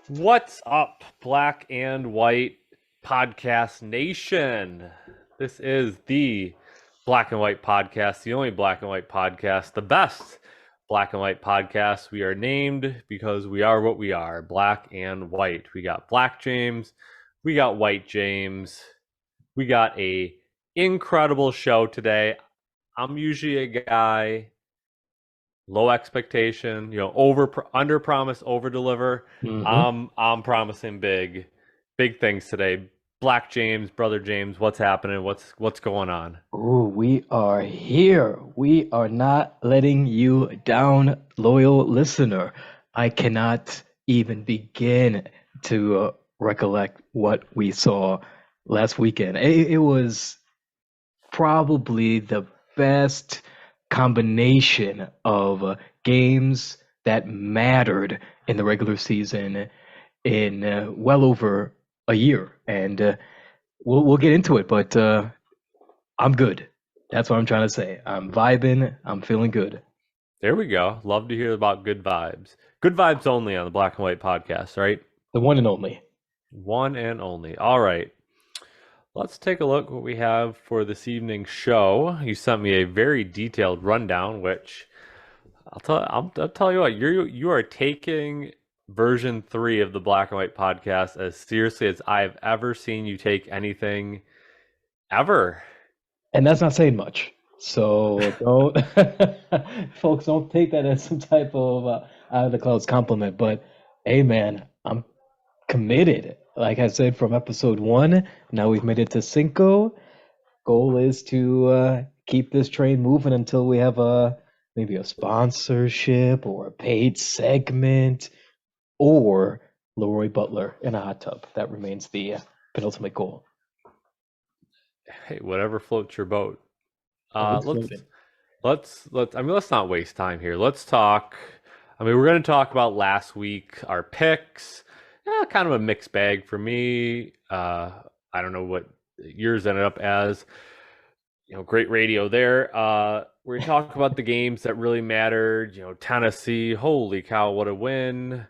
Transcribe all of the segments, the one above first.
What's up, Black and White Podcast Nation? This is the Black and White Podcast, the only Black and White podcast, the best Black and White podcast. We are named because we are what we are, Black and White. We got Black James, we got White James, we got a incredible show today. I'm usually a guy low expectation, under promise, over deliver. I'm promising big things today. Black James, brother James, what's happening? What's going on? Oh, we are here. We are not letting you down, loyal listener. I cannot even begin to recollect what we saw last weekend. It was probably the best combination of games that mattered in the regular season in well over a year. And we'll get into it, but I'm good. That's what I'm trying to say. I'm vibing. I'm feeling good. There we go. Love to hear about good vibes. Good vibes only on the Black and White podcast, right? The one and only. One and only. All right. Let's take a look what we have for this evening's show. You sent me a very detailed rundown, which I'll tell you what, you are taking version 3 of the Black and White podcast as seriously as I've ever seen you take anything ever. And that's not saying much. So folks, don't take that as some type of out of the clouds compliment. But hey, man, I'm committed. Like I said, from episode 1, now we've made it to Cinco. Goal is to keep this train moving until we have maybe a sponsorship or a paid segment or Leroy Butler in a hot tub. That remains the penultimate goal. Hey, whatever floats your boat. Let's Let's not waste time here. Let's talk. We're going to talk about last week, our picks. Kind of a mixed bag for me. I don't know what yours ended up as. Great radio there. We're going to talk about the games that really mattered. Tennessee, holy cow, what a win.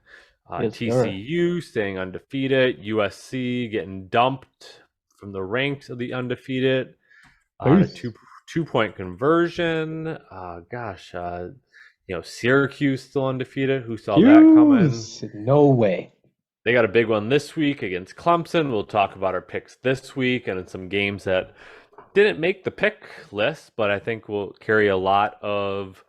Yes, TCU staying undefeated. USC getting dumped from the ranks of the undefeated. A two-point conversion. Syracuse still undefeated. Who saw that coming? No way. They got a big one this week against Clemson. We'll talk about our picks this week and in some games that didn't make the pick list, but I think will carry a lot of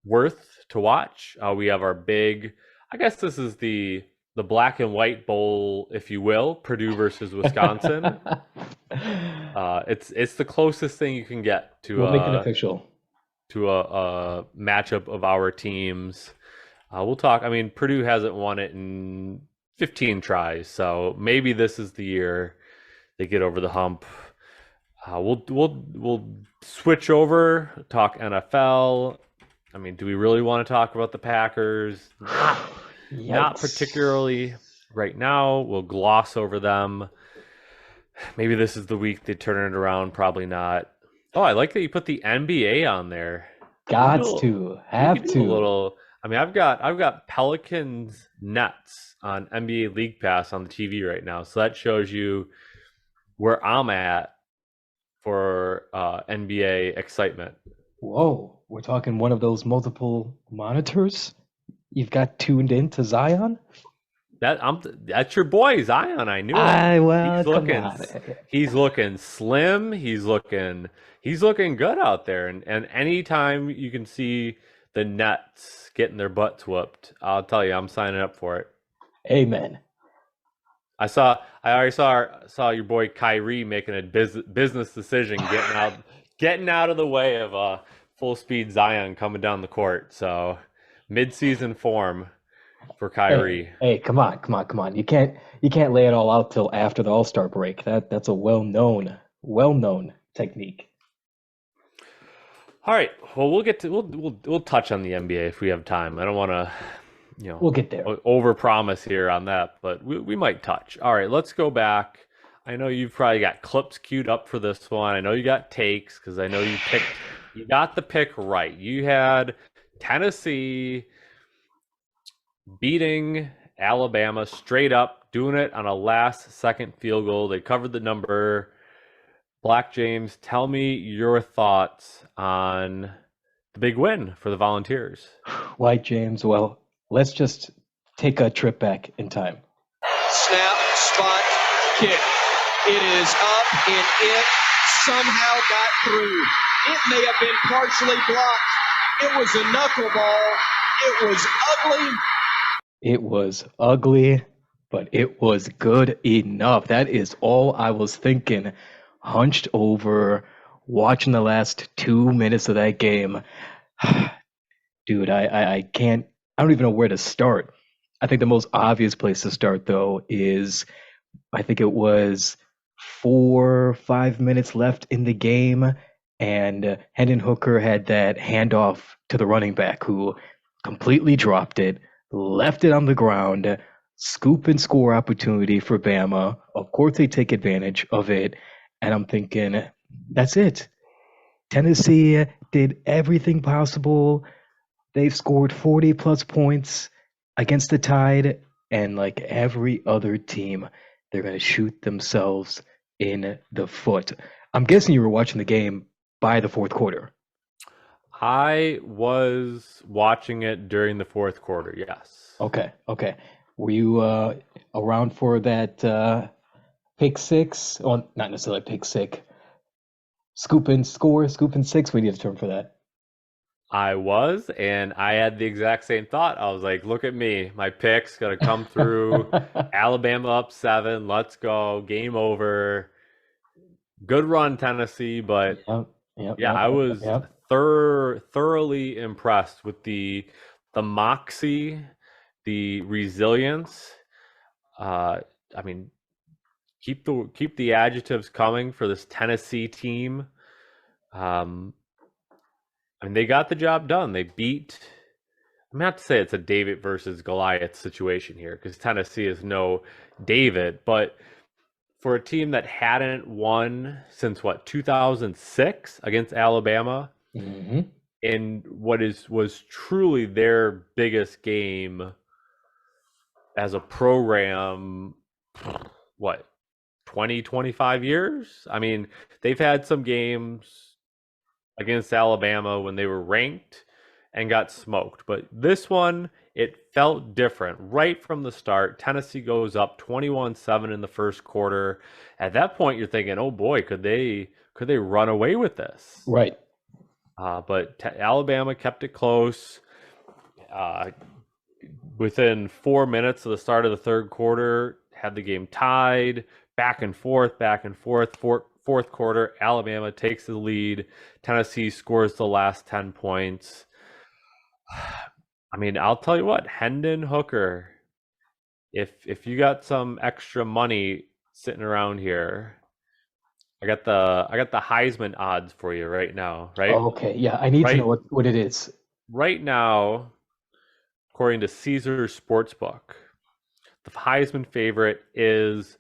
worth to watch. We have our big, I guess this is the Black and White Bowl, if you will, Purdue versus Wisconsin. It's the closest thing you can get to we'll make it official to a matchup of our teams. We'll talk. Purdue hasn't won it in 15 tries, so maybe this is the year they get over the hump. We'll switch over, talk NFL. Do we really want to talk about the Packers? Not particularly right now. We'll gloss over them. Maybe this is the week they turn it around. Probably not. Oh, I like that you put the NBA on there. Have to. A little. I've got Pelicans Nets on NBA League Pass on the TV right now, so that shows you where I'm at for NBA excitement. Whoa, we're talking one of those multiple monitors? You've got tuned in to Zion? That's your boy Zion. I knew it. He's looking slim. He's looking good out there. And anytime you can see the Nets getting their butts whooped, I'll tell you, I'm signing up for it. Amen. I already saw your boy Kyrie making a business decision, getting out of the way of full speed Zion coming down the court. So mid-season form for Kyrie. Hey, come on. You can't lay it all out till after the All-Star break. That's a well-known technique. All right. Well, we'll touch on the NBA if we have time. I don't want to, we'll get there. Overpromise here on that, but we might touch. All right, let's go back. I know you've probably got clips queued up for this one. I know you got takes because I know you got the pick right. You had Tennessee beating Alabama straight up doing it on a last-second field goal. They covered the number. Black James, tell me your thoughts on the big win for the Volunteers. White James, well, let's just take a trip back in time. Snap, spot, kick. It is up and it somehow got through. It may have been partially blocked. It was a knuckleball. It was ugly. It was ugly, but it was good enough. That is all I was thinking. Hunched over, watching the last 2 minutes of that game. Dude, I can't, I don't even know where to start. I think the most obvious place to start, though, is I think it was 4 or 5 minutes left in the game, and Hendon Hooker had that handoff to the running back who completely dropped it, left it on the ground, scoop and score opportunity for Bama. Of course, they take advantage of it, and I'm thinking, that's it. Tennessee did everything possible. They've scored 40 plus points against the Tide, and like every other team, they're going to shoot themselves in the foot. I'm guessing you were watching the game by the fourth quarter. I was watching it during the fourth quarter, yes. Okay. Were you around for that pick six? Well, not necessarily pick six. Scoop and score, scoop and six. We need a term for that. I was, and I had the exact same thought. I was like, look at me. My pick's going to come through. Alabama up 7. Let's go. Game over. Good run, Tennessee, but I was thoroughly impressed with the moxie, the resilience. I mean, keep the adjectives coming for this Tennessee team. And they got the job done. They beat. I'm not to say it's a David versus Goliath situation here, because Tennessee is no David, but for a team that hadn't won since 2006 against Alabama, in what was truly their biggest game as a program, 20-25 years? I mean, they've had some games against Alabama when they were ranked and got smoked, but this one, it felt different right from the start. Tennessee goes up 21-7 in the first quarter. At that point, you're thinking, oh boy, could they run away with this? Right. But Alabama kept it close. Within 4 minutes of the start of the third quarter, had the game tied, back and forth. Fourth quarter, Alabama takes the lead. Tennessee scores the last 10 points. I mean, I'll tell you what, Hendon Hooker, if you got some extra money sitting around here, I got the Heisman odds for you right now, right? Oh, okay, yeah, I need to know what it is. Right now, according to Caesars Sportsbook, the Heisman favorite is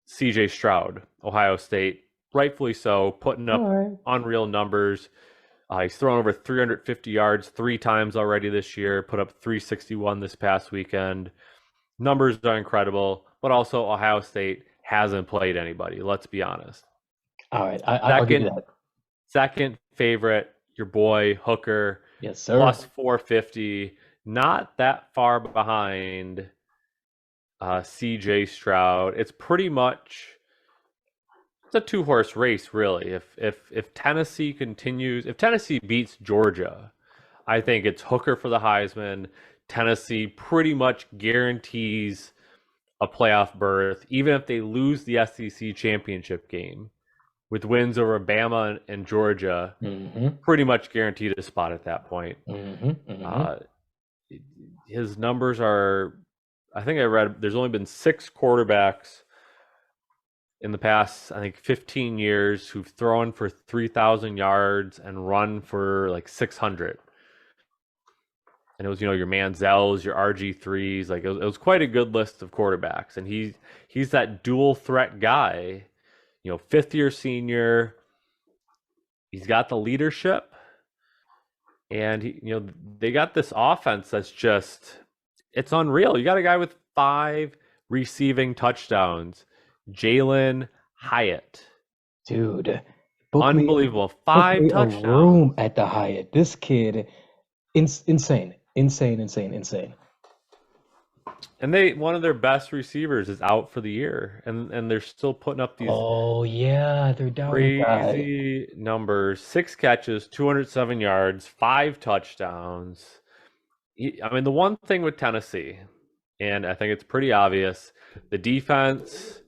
CJ Stroud, Ohio State, rightfully so, putting up unreal numbers. He's thrown over 350 yards 3 times already this year, put up 361 this past weekend. Numbers are incredible, but also Ohio State hasn't played anybody, let's be honest. All right, I'll give you that. Second favorite, your boy Hooker. Yes, sir. Plus 450, not that far behind CJ Stroud. It's pretty much it's a 2-horse race, really. If Tennessee continues, if Tennessee beats Georgia, I think it's Hooker for the Heisman. Tennessee pretty much guarantees a playoff berth, even if they lose the SEC championship game. With wins over Bama and Georgia, pretty much guaranteed a spot at that point. His numbers are, I think I read, there's only been 6 quarterbacks in the past, I think, 15 years who've thrown for 3,000 yards and run for like 600. And it was, your Manziels, your RG3s. Like, it was quite a good list of quarterbacks. And he's that dual threat guy, 5th-year senior. He's got the leadership. And, they got this offense that's just, it's unreal. You got a guy with 5 receiving touchdowns, Jalen Hyatt. Dude, book me, Unbelievable. book 5 me a touchdowns. room at the Hyatt. This kid, insane. And one of their best receivers is out for the year, and they're still putting up these Oh yeah, they're down a guy. crazy numbers. 6 catches, 207 yards, 5 touchdowns. I mean, the one thing with Tennessee, and I think it's pretty obvious, the defense,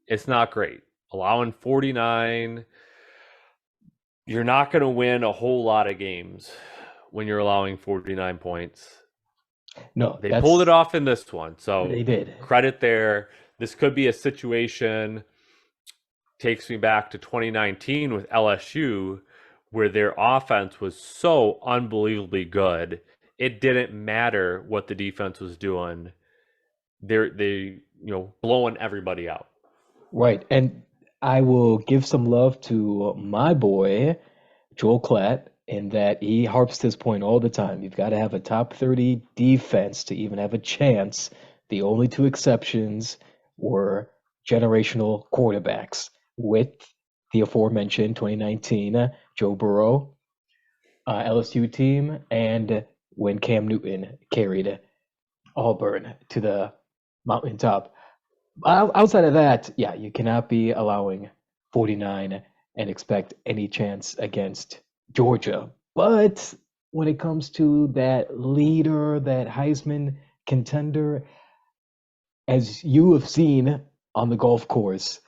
it's not great. Allowing 49, you're not going to win a whole lot of games when you're allowing 49 points. No, They pulled it off in this one, so they did. Credit there. This could be a situation, takes me back to 2019 with LSU, where their offense was so unbelievably good. It didn't matter what the defense was doing. They blowing everybody out. Right, and I will give some love to my boy, Joel Klatt, in that he harps this point all the time. You've got to have a top 30 defense to even have a chance. The only 2 exceptions were generational quarterbacks, with the aforementioned 2019 Joe Burrow LSU team, and when Cam Newton carried Auburn to the mountaintop. Outside of that, yeah, you cannot be allowing 49 and expect any chance against Georgia. But when it comes to that leader, that Heisman contender, as you have seen on the golf course,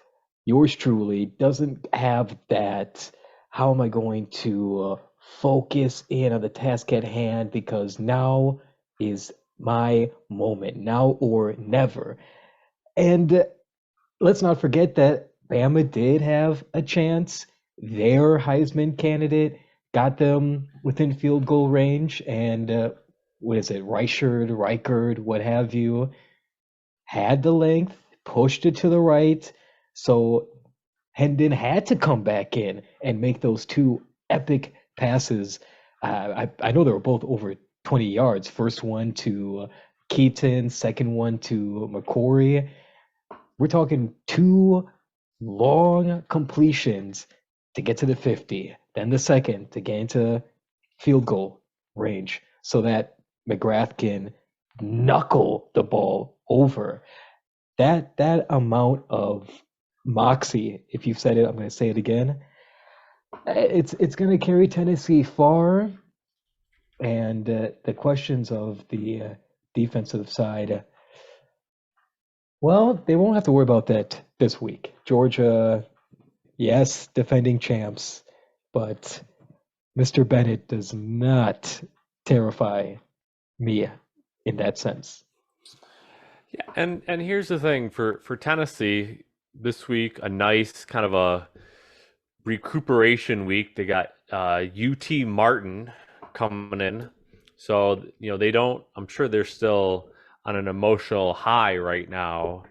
yours truly doesn't have that. How am I going to focus in on the task at hand? Because now is my moment, now or never. And let's not forget that Bama did have a chance. Their Heisman candidate got them within field goal range, and what is it, Reichard, what have you, had the length, pushed it to the right. So Hendon had to come back in and make those 2 epic passes. I know they were both over 20 yards. First one to Keaton, second one to McCory. We're talking 2 long completions to get to the 50, then the second to get into field goal range so that McGrath can knuckle the ball over. That amount of moxie, if you've said it, I'm going to say it again. It's going to carry Tennessee far, and the questions of the defensive side, well, they won't have to worry about that this week. Georgia, yes, defending champs, but Mr. Bennett does not terrify me in that sense. Yeah, and here's the thing for Tennessee this week, a nice kind of a recuperation week. They got UT Martin coming in, so they don't. I'm sure they're still on an emotional high right now.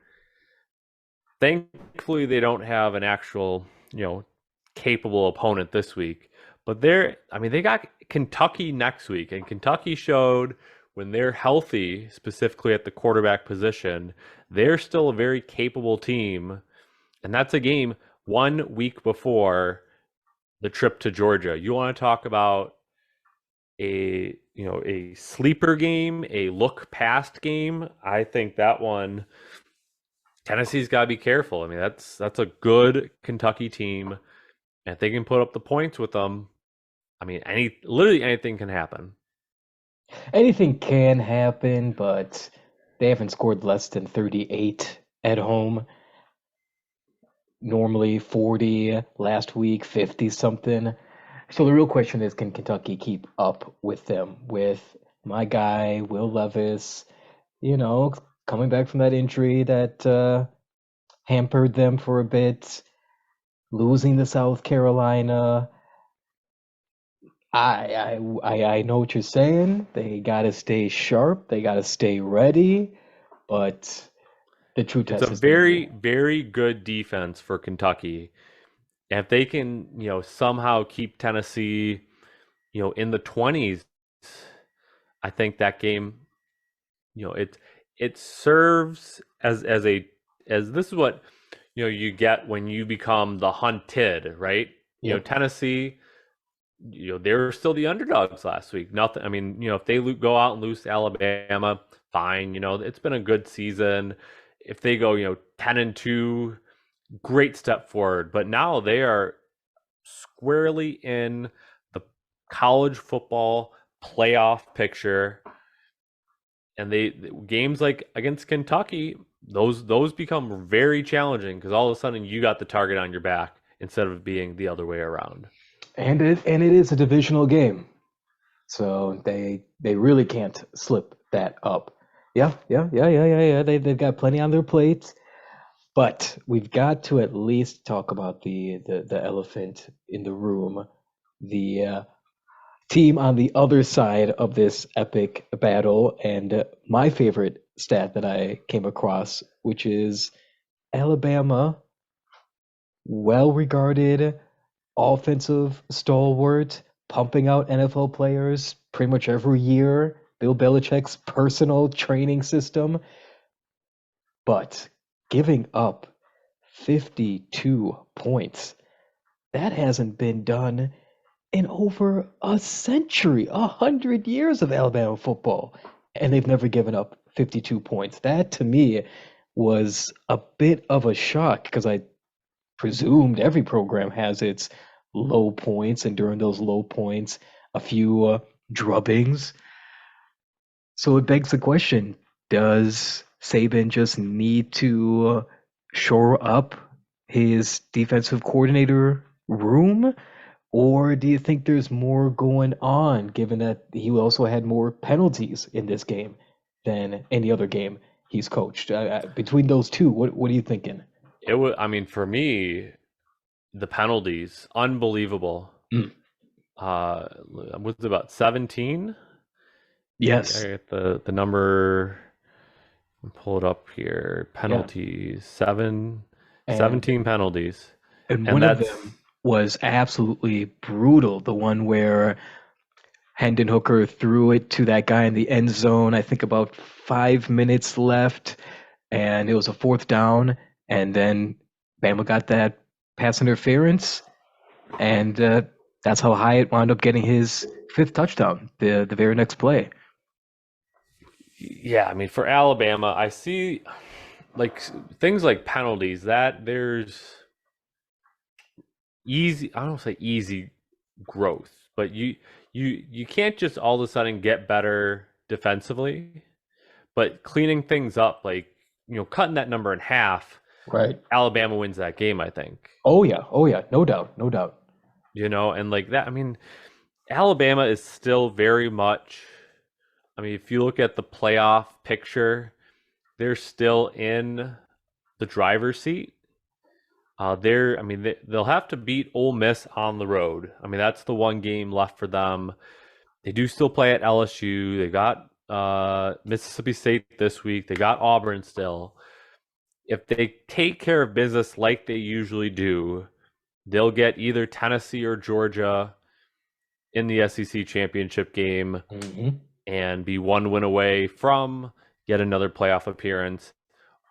Thankfully, they don't have an actual capable opponent this week. But they got Kentucky next week, and Kentucky showed when they're healthy, specifically at the quarterback position, they're still a very capable team. And that's a game 1 week before the trip to Georgia. You want to talk about a sleeper game, a look past game? I think that one, Tennessee's got to be careful. I mean, that's a good Kentucky team, and if they can put up the points with them, I mean, literally anything can happen. Anything can happen, but they haven't scored less than 38 at home. Normally 40, last week 50 something. So the real question is, can Kentucky keep up with them, with my guy Will Levis, coming back from that injury that hampered them for a bit, losing to South Carolina. I know what you're saying. They gotta stay sharp. They gotta stay ready. But the true test It's a is very, very good defense for Kentucky. And if they can, somehow keep Tennessee, in the 20s, I think that game it serves as this is what you get when you become the hunted, right? Yep. Tennessee, they were still the underdogs last week. Nothing. I mean, if they go out and lose to Alabama, fine. It's been a good season. If they go, 10-2, great step forward. But now they are squarely in the college football playoff picture, and games like against Kentucky, those become very challenging because all of a sudden you got the target on your back instead of being the other way around. And it is a divisional game, so they really can't slip that up. Yeah. They've got plenty on their plate, but we've got to at least talk about the elephant in the room, the team on the other side of this epic battle, and my favorite stat that I came across, which is Alabama, well regarded offensive stalwart, pumping out NFL players pretty much every year. Bill Belichick's personal training system, but giving up 52 points. That hasn't been done in over a century, 100 years of Alabama football, and they've never given up 52 points. That to me was a bit of a shock because I presumed every program has its low points, and during those low points, a few drubbings. So it begs the question, does Saban just need to shore up his defensive coordinator room? Or do you think there's more going on, given that he also had more penalties in this game than any other game he's coached? Between those two, what are you thinking? It was, I mean, for me, the penalties, unbelievable. Was it about 17? Yes. I get the number. Pull it up here. Penalties, 17 penalties. And one of them was absolutely brutal. The one where Hendon Hooker threw it to that guy in the end zone, I think about 5 minutes left, and it was a fourth down, and then Bama got that pass interference, and that's how Hyatt wound up getting his fifth touchdown the very next play. Yeah, I mean, for Alabama, I see like things like penalties that there's easy, I don't say easy growth, but you can't just all of a sudden get better defensively, but cleaning things up, like cutting that number in half, right? Alabama wins that game, I think. Oh yeah, no doubt. And like that, I mean, Alabama is still very much, I mean, if you look at the playoff picture, they're still in the driver's seat. They'll have to beat Ole Miss on the road. I mean, that's the one game left for them. They do still play at LSU. They got Mississippi State this week. They got Auburn still. If they take care of business like they usually do, they'll get either Tennessee or Georgia in the SEC championship game and be one win away from yet another playoff appearance.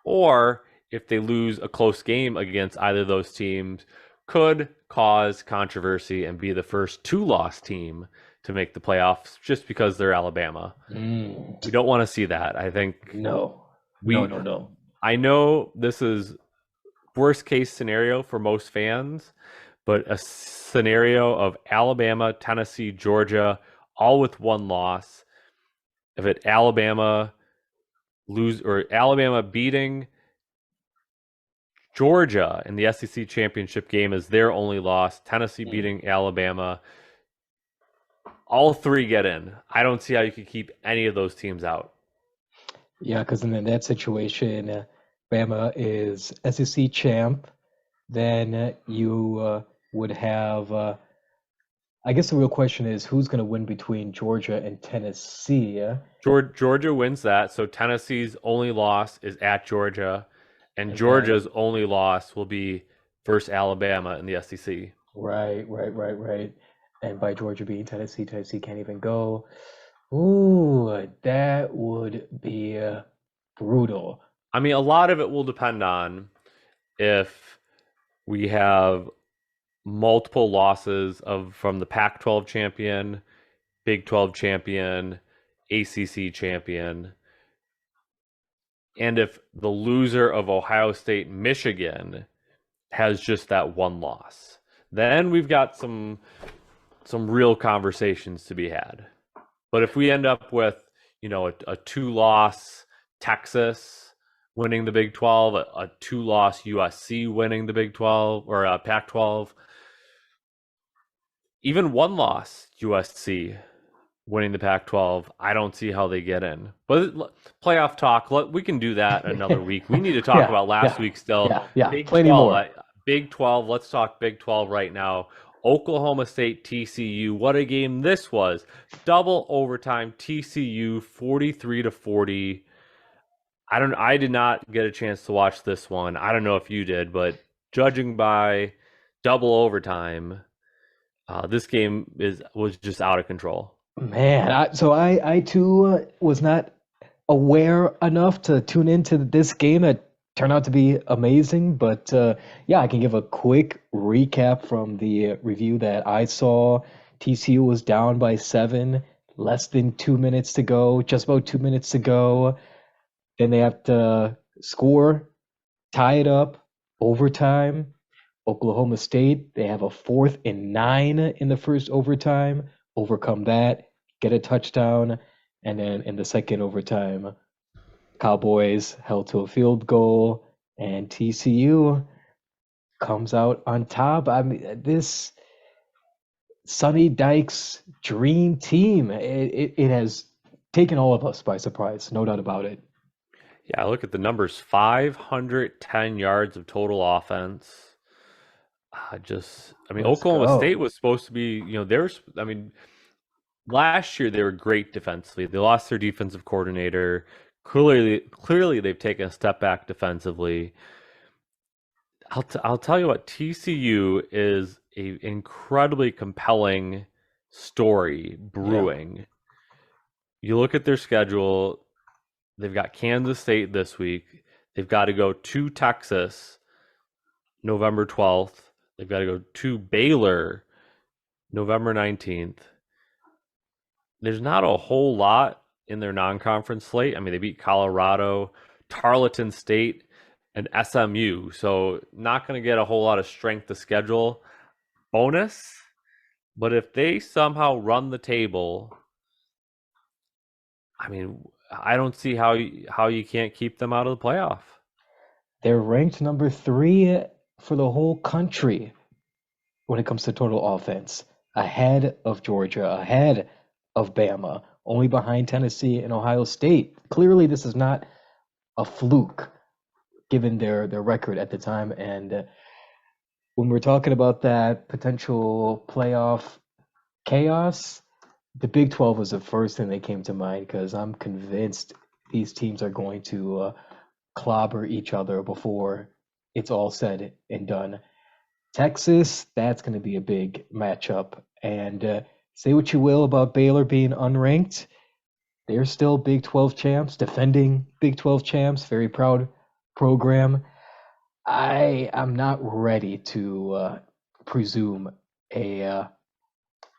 Or if they lose a close game against either of those teams, could cause controversy and be the first two-loss team to make the playoffs just because they're Alabama. We don't want to see that. I think no. I know this is worst case scenario for most fans, but a scenario of Alabama, Tennessee, Georgia, all with one loss. If it Alabama beating Georgia in the SEC championship game is their only loss, Tennessee beating Alabama, all three get in. I don't see how you could keep any of those teams out. Yeah, because in that situation, Bama is SEC champ. Then you would have, I guess the real question is who's going to win between Georgia and Tennessee? Georgia wins that, so Tennessee's only loss is at Georgia, and Georgia's only loss will be versus Alabama in the SEC. Right. And by Georgia beating Tennessee, Tennessee can't even go. Ooh, that would be brutal. I mean, a lot of it will depend on if we have multiple losses from the Pac-12 champion, Big 12 champion, ACC champion, and if the loser of Ohio State, Michigan has just that one loss. Then we've got some real conversations to be had. But if we end up with, a two-loss Texas winning the Big 12, a two-loss USC winning the Big 12 or Pac-12, even one-loss USC winning the Pac-12, I don't see how they get in. But playoff talk, we can do that another week. We need to talk about last week still. Yeah, Big plenty 12, more. Big 12, let's talk Big 12 right now. Oklahoma State, TCU, what a game this was. Double overtime, TCU 43-40. I did not get a chance to watch this one. I don't know if you did, but judging by double overtime, this game was just out of control. Man, I too was not aware enough to tune into this game that turned out to be amazing. But yeah, I can give a quick recap from the review that I saw. TCU was down by 7, less than 2 minutes to go, just about 2 minutes to go. Then they have to score, tie it up, overtime. Oklahoma State, they have a 4th and 9 in the first overtime, overcome that, get a touchdown, and then in the second overtime, Cowboys held to a field goal, and TCU comes out on top. I mean, this Sonny Dykes dream team, it has taken all of us by surprise, no doubt about it. Yeah, I look at the numbers, 510 yards of total offense. Oklahoma State was supposed to be, last year they were great defensively. They lost their defensive coordinator. Clearly they've taken a step back defensively. I'll tell you what, TCU is a incredibly compelling story brewing. Yeah. You look at their schedule, they've got Kansas State this week. They've got to go to Texas November 12th. They've got to go to Baylor November 19th. There's not a whole lot in their non-conference slate. I mean, they beat Colorado, Tarleton State, and SMU. So not going to get a whole lot of strength to schedule bonus. But if they somehow run the table, I mean, I don't see how you can't keep them out of the playoff. They're ranked number 3 for the whole country when it comes to total offense, ahead of Georgia, ahead of Bama, only behind Tennessee and Ohio State. Clearly, this is not a fluke, given their record at the time. And when we're talking about that potential playoff chaos, the Big 12 was the first thing that came to mind, because I'm convinced these teams are going to clobber each other before it's all said and done. Texas, that's going to be a big matchup. And say what you will about Baylor being unranked, they're still Big 12 champs, defending Big 12 champs, very proud program. I'm not ready to presume a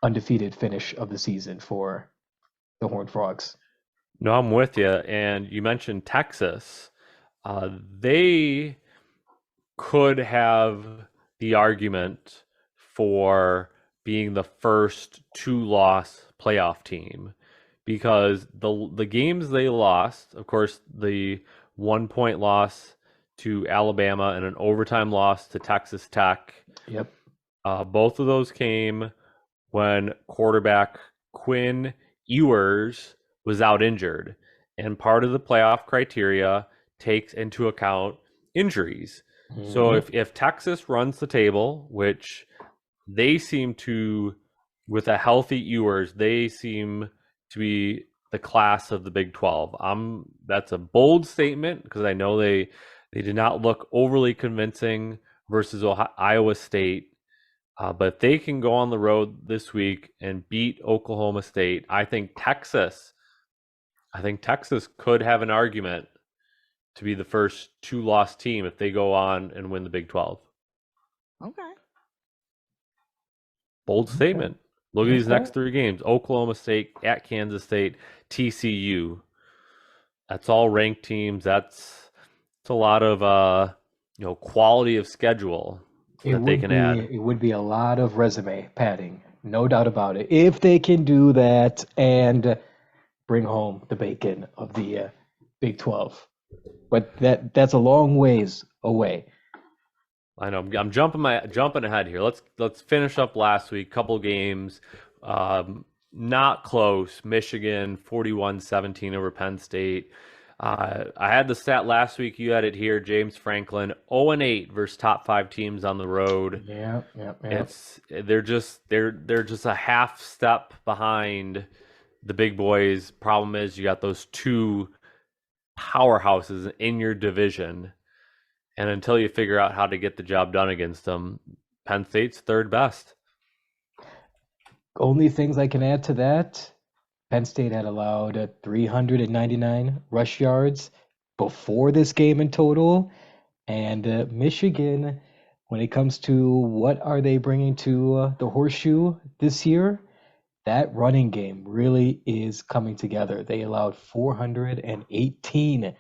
undefeated finish of the season for the Horned Frogs. No, I'm with you. And you mentioned Texas. They could have the argument for being the first 2-loss playoff team, because the games they lost, of course, the 1-point loss to Alabama and an overtime loss to Texas Tech. Yep. Both of those came when quarterback Quinn Ewers was out injured. And part of the playoff criteria takes into account injuries. Mm-hmm. So if Texas runs the table, which they seem to, with a healthy Ewers, they seem to be the class of the Big 12. That's a bold statement, because I know they did not look overly convincing versus Iowa State. But if they can go on the road this week and beat Oklahoma State, I think Texas could have an argument to be the first two-loss team if they go on and win the Big 12. Okay. Bold statement. Look at these Okay. next three games: Oklahoma State, at Kansas State, TCU. That's all ranked teams. That's a lot of quality of schedule that they can add. It would be a lot of resume padding, no doubt about it, if they can do that and bring home the bacon of the Big 12. But that's a long ways away. I know I'm jumping ahead here. Let's finish up last week. Couple games, not close. Michigan 41-17 over Penn State. I had the stat last week. You had it here. James Franklin 0-8 versus top 5 teams on the road. Yeah. They're just a half step behind the big boys. Problem is you got those two powerhouses in your division. And until you figure out how to get the job done against them, Penn State's third best. Only things I can add to that, Penn State had allowed 399 rush yards before this game in total. And Michigan, when it comes to what are they bringing to the horseshoe this year, that running game really is coming together. They allowed 418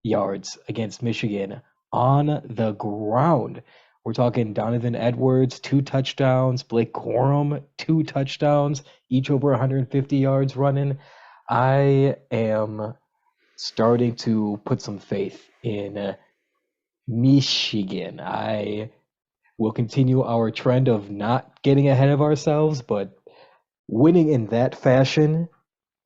yards against Michigan on the ground. We're talking Donovan Edwards, 2 touchdowns, Blake Corum, 2 touchdowns, each over 150 yards running. I am starting to put some faith in Michigan. I will continue our trend of not getting ahead of ourselves, but winning in that fashion,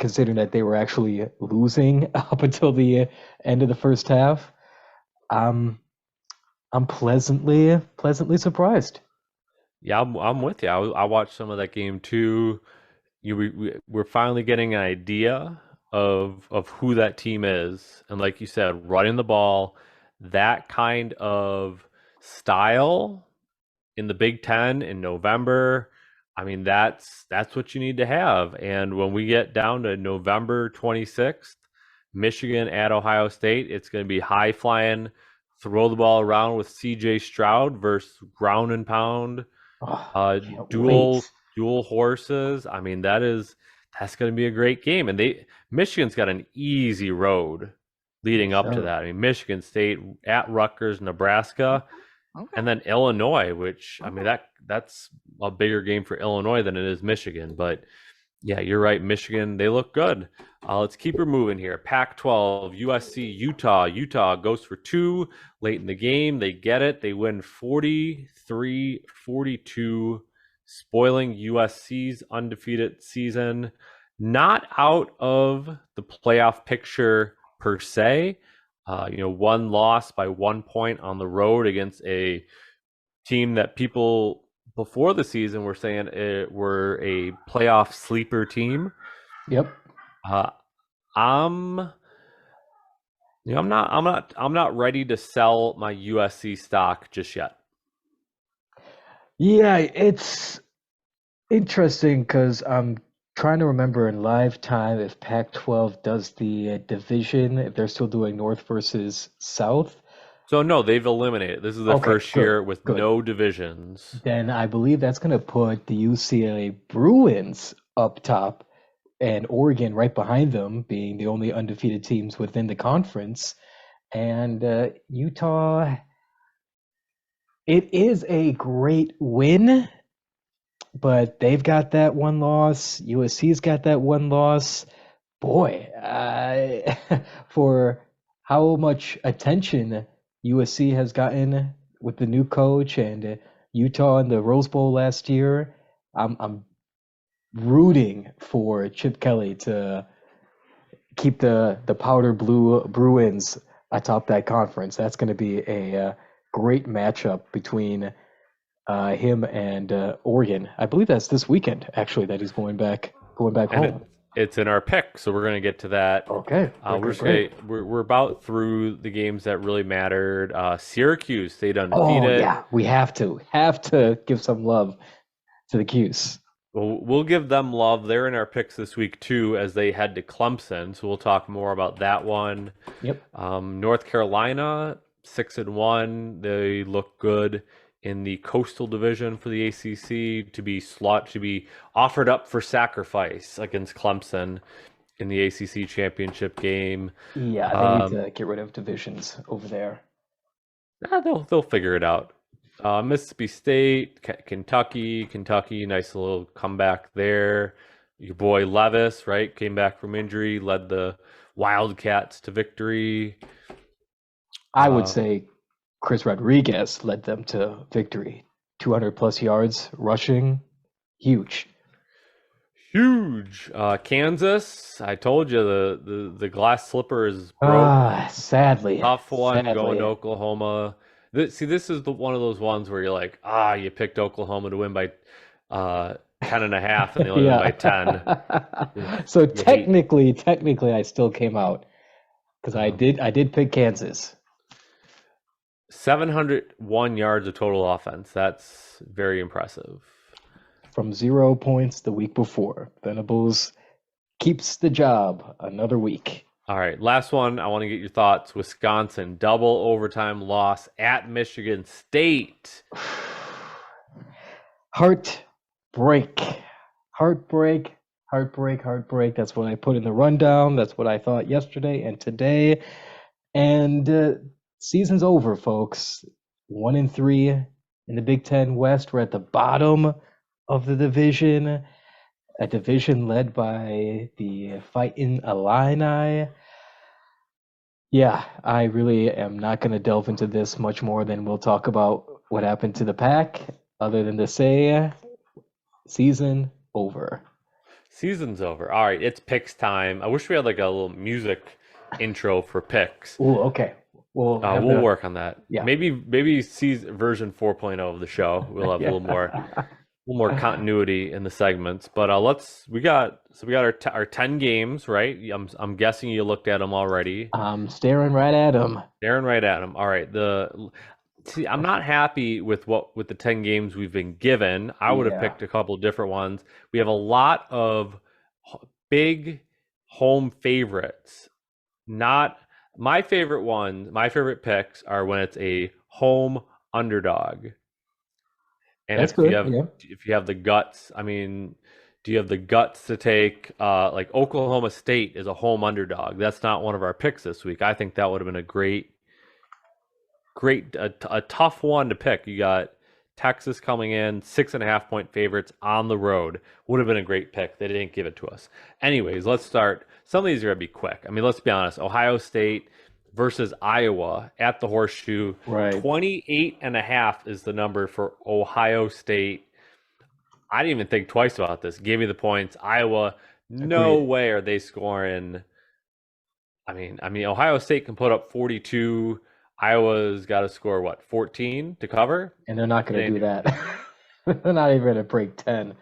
considering that they were actually losing up until the end of the first half, I'm pleasantly surprised. Yeah, I'm with you. I watched some of that game too. We're finally getting an idea of who that team is, and like you said, running the ball, that kind of style in the Big Ten in November. I mean, that's what you need to have. And when we get down to November 26th, Michigan at Ohio State, it's going to be high flying, throw the ball around with CJ Stroud versus ground and pound, dual horses. I mean, that's going to be a great game. And Michigan's got an easy road leading up to that. I mean, Michigan State at Rutgers, Nebraska, and then Illinois, which I mean that's a bigger game for Illinois than it is Michigan. But yeah, you're right. Michigan, they look good. Let's keep her moving here. Pac-12, USC, Utah. Utah goes for 2 late in the game. They get it. They win 43-42, spoiling USC's undefeated season. Not out of the playoff picture per se. One loss by 1 point on the road against a team that people before the season were saying were a playoff sleeper team. Yep. I'm not ready to sell my USC stock just yet. Yeah, it's interesting because I'm trying to remember in live time if Pac-12 does the division, if they're still doing North versus South. So no, they've eliminated. This is the first year with no divisions. Then I believe that's going to put the UCLA Bruins up top and Oregon right behind them, being the only undefeated teams within the conference. And Utah, it is a great win, but they've got that 1 loss. USC's got that 1 loss. Boy, for how much attention USC has gotten with the new coach and Utah in the Rose Bowl last year, I'm rooting for Chip Kelly to keep the powder blue Bruins atop that conference. That's going to be a great matchup between him and Oregon. I believe that's this weekend, actually, that he's going back home. it's in our pick, so we're going to get to that. Okay. We're about through the games that really mattered. Syracuse stayed Oh undefeated. yeah, we have to give some love to the Cuse. We'll give them love. They're in our picks this week too, as they head to Clemson. So we'll talk more about that one. Yep. North Carolina 6-1. They look good in the Coastal Division for the ACC to be offered up for sacrifice against Clemson in the ACC championship game. Yeah, they need to get rid of divisions over there. They'll figure it out. Mississippi State, Kentucky, nice little comeback there. Your boy Levis, right, came back from injury, led the Wildcats to victory. I would say Chris Rodriguez led them to victory. 200 plus yards rushing, huge. Kansas, I told you the glass slipper is broke. Sadly. Tough one going to Oklahoma. This is one of those ones where you're like, you picked Oklahoma to win by 10.5, and they only win by 10. So technically, I still came out because I did pick Kansas. 701 yards of total offense. That's very impressive. From 0 points the week before, Venables keeps the job another week. All right, last one. I want to get your thoughts. Wisconsin, double overtime loss at Michigan State. Heartbreak. That's what I put in the rundown. That's what I thought yesterday and today. And season's over, folks. 1-3 in the Big Ten West. We're at the bottom of the division. A division led by the Fighting Illini. Yeah, I really am not going to delve into this much more than we'll talk about what happened to the Pack, other than to say, season over. Season's over. All right, it's picks time. I wish we had like a little music intro for picks. Oh, okay. We'll work on that. Yeah. Maybe version 4.0 of the show. We'll have a little more continuity in the segments. But we got our 10 games, right? I'm guessing you looked at them already. I'm staring right at them. All right. I'm not happy with the 10 games we've been given. I would have picked a couple different ones. We have a lot of big home favorites. Not my favorite ones. My favorite picks are when it's a home underdog. And if you have the guts, I mean, do you have the guts to take like Oklahoma State is a home underdog? That's not one of our picks this week. I think that would have been a tough one to pick. You got Texas coming in, 6.5 point favorites on the road. Would have been a great pick. They didn't give it to us. Anyways, let's start. Some of these are going to be quick. I mean, let's be honest. Ohio State versus Iowa at the Horseshoe. Right. 28.5 is the number for Ohio State. I didn't even think twice about this. Give me the points. Iowa, no way are they scoring. I mean, Ohio State can put up 42. Iowa's got to score, 14 to cover? And they're not going to do that. They're not even going to break 10.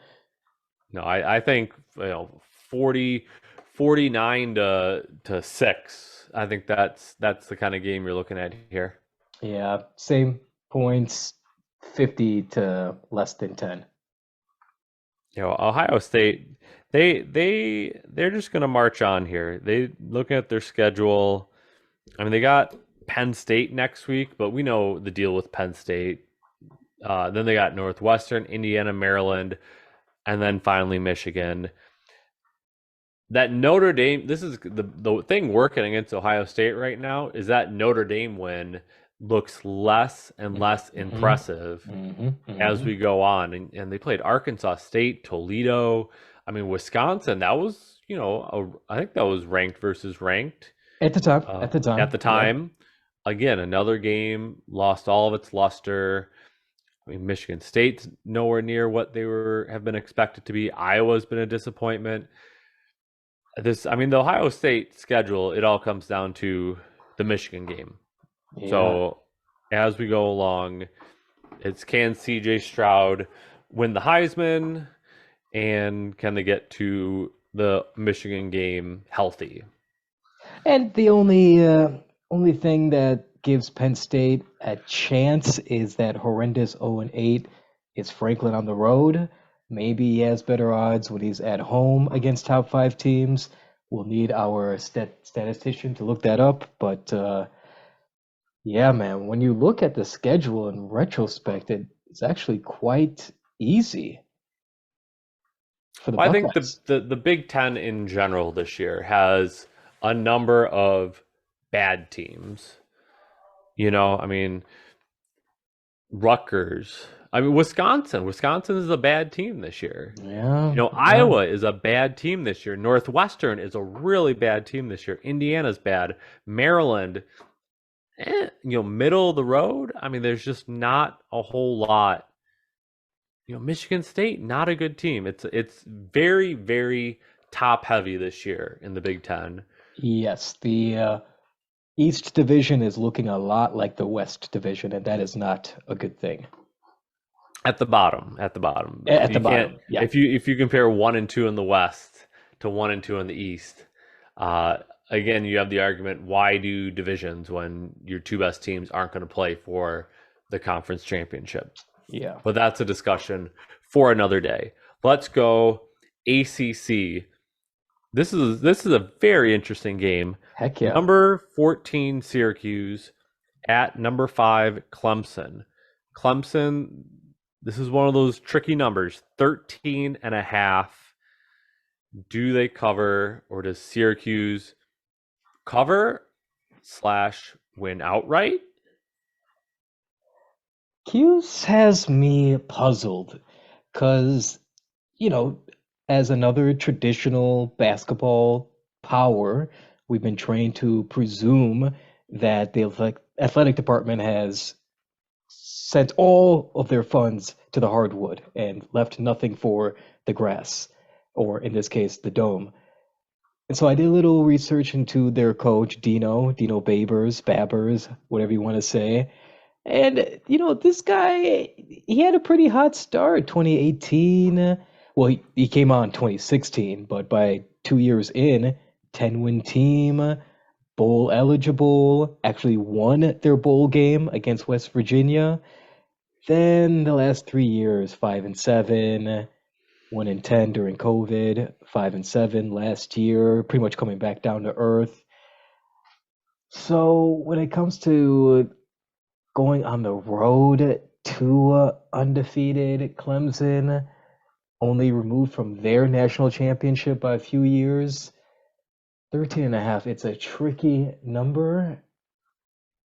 No, I think 49 to 6. I think that's the kind of game you're looking at here. Yeah, same points, 50 to less than 10. Ohio State, they're just going to march on here. They looking at their schedule. I mean, they got Penn State next week, but we know the deal with Penn State. Then they got Northwestern, Indiana, Maryland, and then finally Michigan. That Notre Dame, this is the thing working against Ohio State right now, is that Notre Dame win looks less and less impressive as we go on. And they played Arkansas State, Toledo. I mean, Wisconsin, that was, I think that was ranked versus ranked. At the time. Yeah. Again, another game, lost all of its luster. I mean, Michigan State's nowhere near what they have been expected to be. Iowa's been a disappointment. The Ohio State schedule, it all comes down to the Michigan game. Yeah. So as we go along, can CJ Stroud win the Heisman, and can they get to the Michigan game healthy. And the only thing that gives Penn State a chance is that horrendous 0-8 is Franklin on the road. Maybe he has better odds when he's at home against top 5 teams. We'll need our statistician to look that up. But yeah, man, when you look at the schedule in retrospect, it's actually quite easy for the Well, I think Buckeyes. the Big Ten in general this year has a number of bad teams. You know, I mean, Rutgers. I mean, Wisconsin. Wisconsin is a bad team this year. Yeah, You know, yeah. Iowa is a bad team this year. Northwestern is a really bad team this year. Indiana's bad. Maryland, middle of the road. I mean, there's just not a whole lot. You know, Michigan State, not a good team. It's very, very top heavy this year in the Big Ten. Yes, the East Division is looking a lot like the West Division, and that is not a good thing. At the bottom. At the You bottom, can't yeah. if you compare 1 and 2 in the West to 1 and 2 in the East, again you have the argument, why do divisions when your 2 best teams aren't going to play for the conference championship? Yeah. But that's a discussion for another day. Let's go ACC. This is a very interesting game. Heck yeah. Number 14 Syracuse at number 5 Clemson. Clemson, this is one of those tricky numbers, 13.5. Do they cover, or does Syracuse cover / win outright? Hughes has me puzzled because, as another traditional basketball power, we've been trained to presume that the athletic department has sent all of their funds to the hardwood and left nothing for the grass, or in this case, the dome. And so I did a little research into their coach, Dino Babbers, whatever you want to say. And, this guy, he had a pretty hot start, 2018. Well, he came on 2016, but by 2 years in, 10-win team, bowl eligible, actually won their bowl game against West Virginia. Then the last 3 years, 5-7, 1-10 during COVID, 5-7 last year, pretty much coming back down to earth. So when it comes to going on the road to undefeated Clemson, only removed from their national championship by a few years, 13.5, it's a tricky number.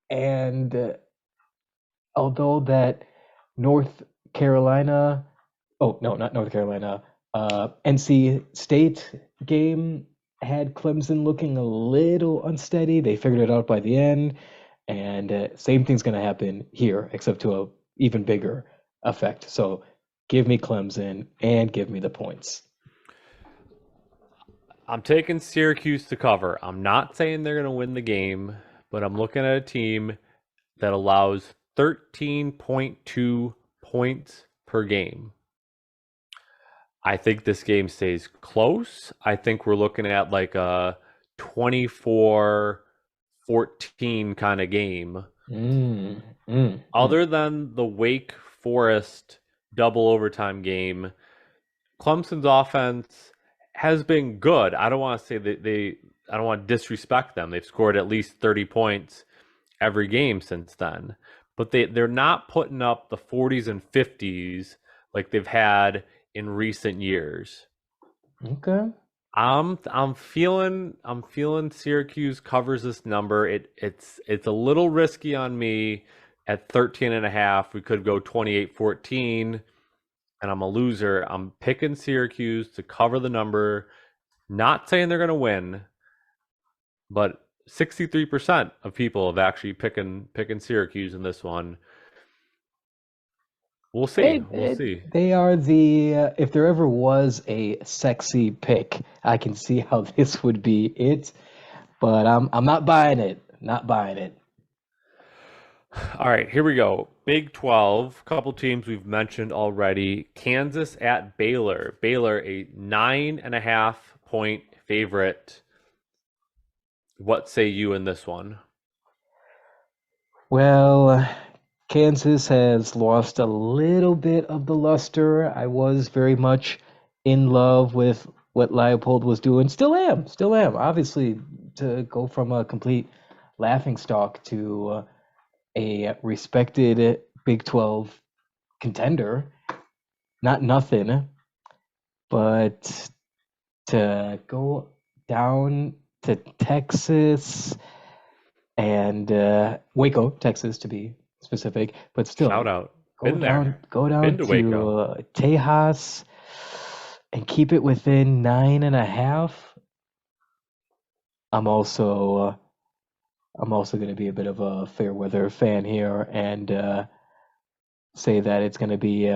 And although that North Carolina, oh no, not North Carolina, NC State game had Clemson looking a little unsteady. They figured it out by the end. And same thing's going to happen here, except to an even bigger effect. So give me Clemson and give me the points. I'm taking Syracuse to cover. I'm not saying they're going to win the game, but I'm looking at a team that allows 13.2 points per game. I think this game stays close. I think we're looking at like a 24-14 kind of game. Other than the Wake Forest double overtime game, Clemson's offense has been good. I don't want to say that I don't want to disrespect them. They've scored at least 30 points every game since then. But they're not putting up the 40s and 50s like they've had in recent years. Okay. I'm feeling Syracuse covers this number. It's a little risky on me at 13.5. We could go 28-14, and I'm a loser. I'm picking Syracuse to cover the number. Not saying they're going to win, but 63% of people have actually picking Syracuse in this one. We'll see. We'll see. They are if there ever was a sexy pick, I can see how this would be it, but I'm not buying it. Not buying it. All right, here we go. Big 12, couple teams we've mentioned already. Kansas at Baylor. Baylor, a 9.5 point favorite. What say you in this one? Well, Kansas has lost a little bit of the luster. I was very much in love with what Leipold was doing. Still am. Obviously, to go from a complete laughingstock to a respected Big 12 contender, not nothing, but to go down to Texas and Waco, Texas to be specific, but still Shout out. go Been down, there. go down Been to Waco. Tejas and keep it within 9.5. I'm also going to be a bit of a fair weather fan here and say that it's going to be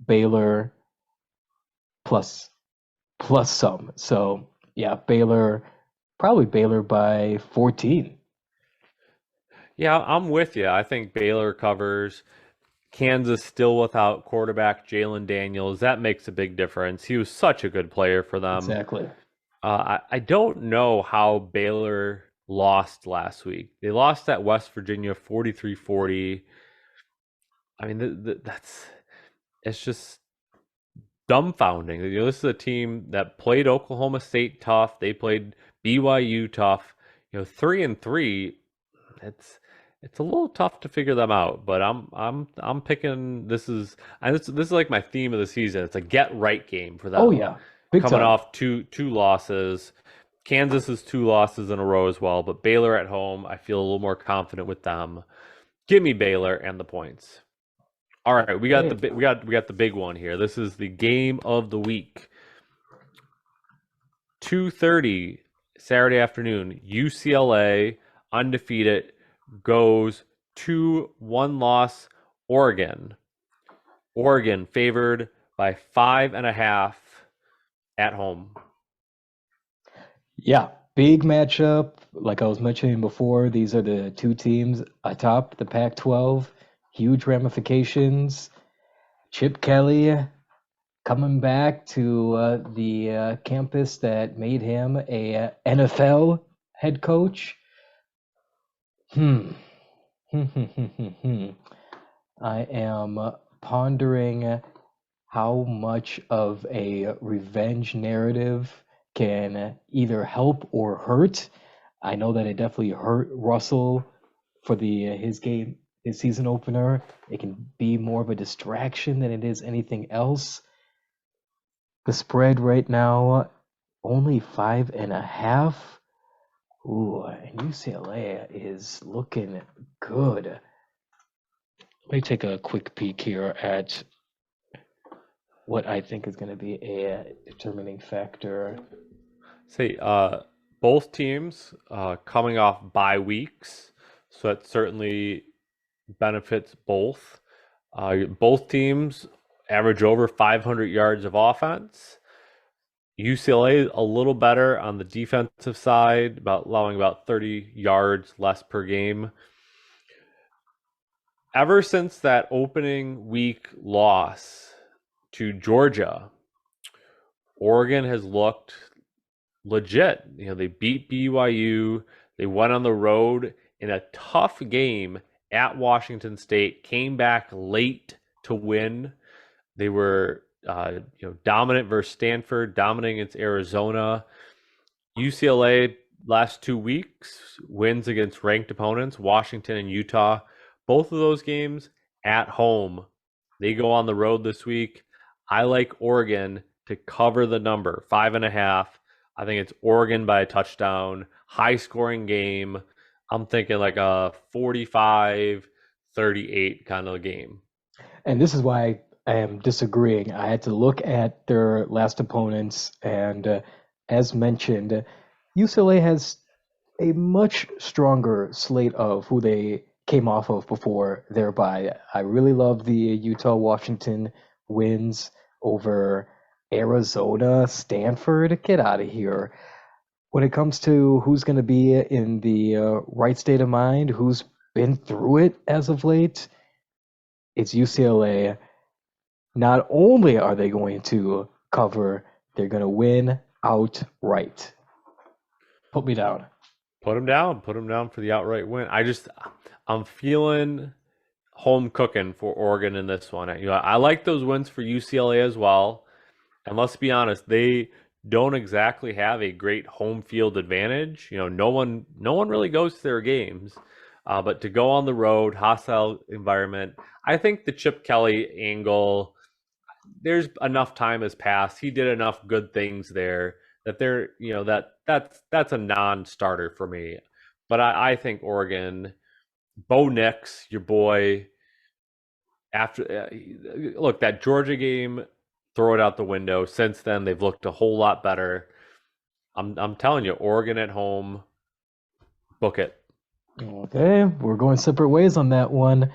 Baylor plus some. So yeah, probably Baylor by 14. Yeah, I'm with you. I think Baylor covers. Kansas still without quarterback Jalen Daniels. That makes a big difference. He was such a good player for them. Exactly. I don't know how Baylor lost last week. They lost at West Virginia 43-40. I mean, it's just dumbfounding. This is a team that played Oklahoma State tough. They played BYU tough. 3-3. It's a little tough to figure them out, but I'm picking this is like my theme of the season. It's a get right game for them. Oh yeah, big coming time. off two losses. Kansas is 2 losses in a row as well, but Baylor at home, I feel a little more confident with them. Give me Baylor and the points. All right, we got the big one here. This is the game of the week. 2:30 Saturday afternoon. UCLA undefeated goes to 1-loss Oregon. Oregon favored by 5.5 at home. Yeah, big matchup. Like I was mentioning before, these are the two teams atop the Pac-12. Huge ramifications. Chip Kelly coming back to the campus that made him a NFL head coach. I am pondering how much of a revenge narrative can either help or hurt. I know that it definitely hurt Russell for his season opener. It can be more of a distraction than it is anything else. The spread right now, only 5.5. Ooh, and UCLA is looking good. Let me take a quick peek here at what I think is going to be a determining factor. Say, both teams coming off bye weeks, so that certainly benefits both. Both teams average over 500 yards of offense. UCLA a little better on the defensive side, allowing about 30 yards less per game. Ever since that opening week loss to Georgia, Oregon has looked legit. They beat BYU. They went on the road in a tough game at Washington State, came back late to win. They were dominant versus Stanford, dominant against Arizona. UCLA last 2 weeks wins against ranked opponents, Washington and Utah. Both of those games at home. They go on the road this week. I like Oregon to cover the number, 5.5. I think it's Oregon by a touchdown, high scoring game. I'm thinking like a 45-38 kind of game. And this is why I am disagreeing. I had to look at their last opponents, and as mentioned, UCLA has a much stronger slate of who they came off of before their bye. I really love the Utah-Washington wins over Arizona, Stanford. Get out of here. When it comes to who's going to be in the right state of mind, who's been through it as of late, it's UCLA. Not only are they going to cover, they're going to win outright. Put me down. Put him down. Put him down for the outright win. I'm feeling home cooking for Oregon in this one. I like those wins for UCLA as well. And let's be honest, they don't exactly have a great home field advantage. No one really goes to their games. But to go on the road, hostile environment, I think the Chip Kelly angle, there's enough time has passed. He did enough good things there that that's a non-starter for me. But I think Oregon, Bo Nix, your boy, after look, that Georgia game, throw it out the window. Since then, they've looked a whole lot better. I'm telling you, Oregon at home, book it. Okay, we're going separate ways on that one.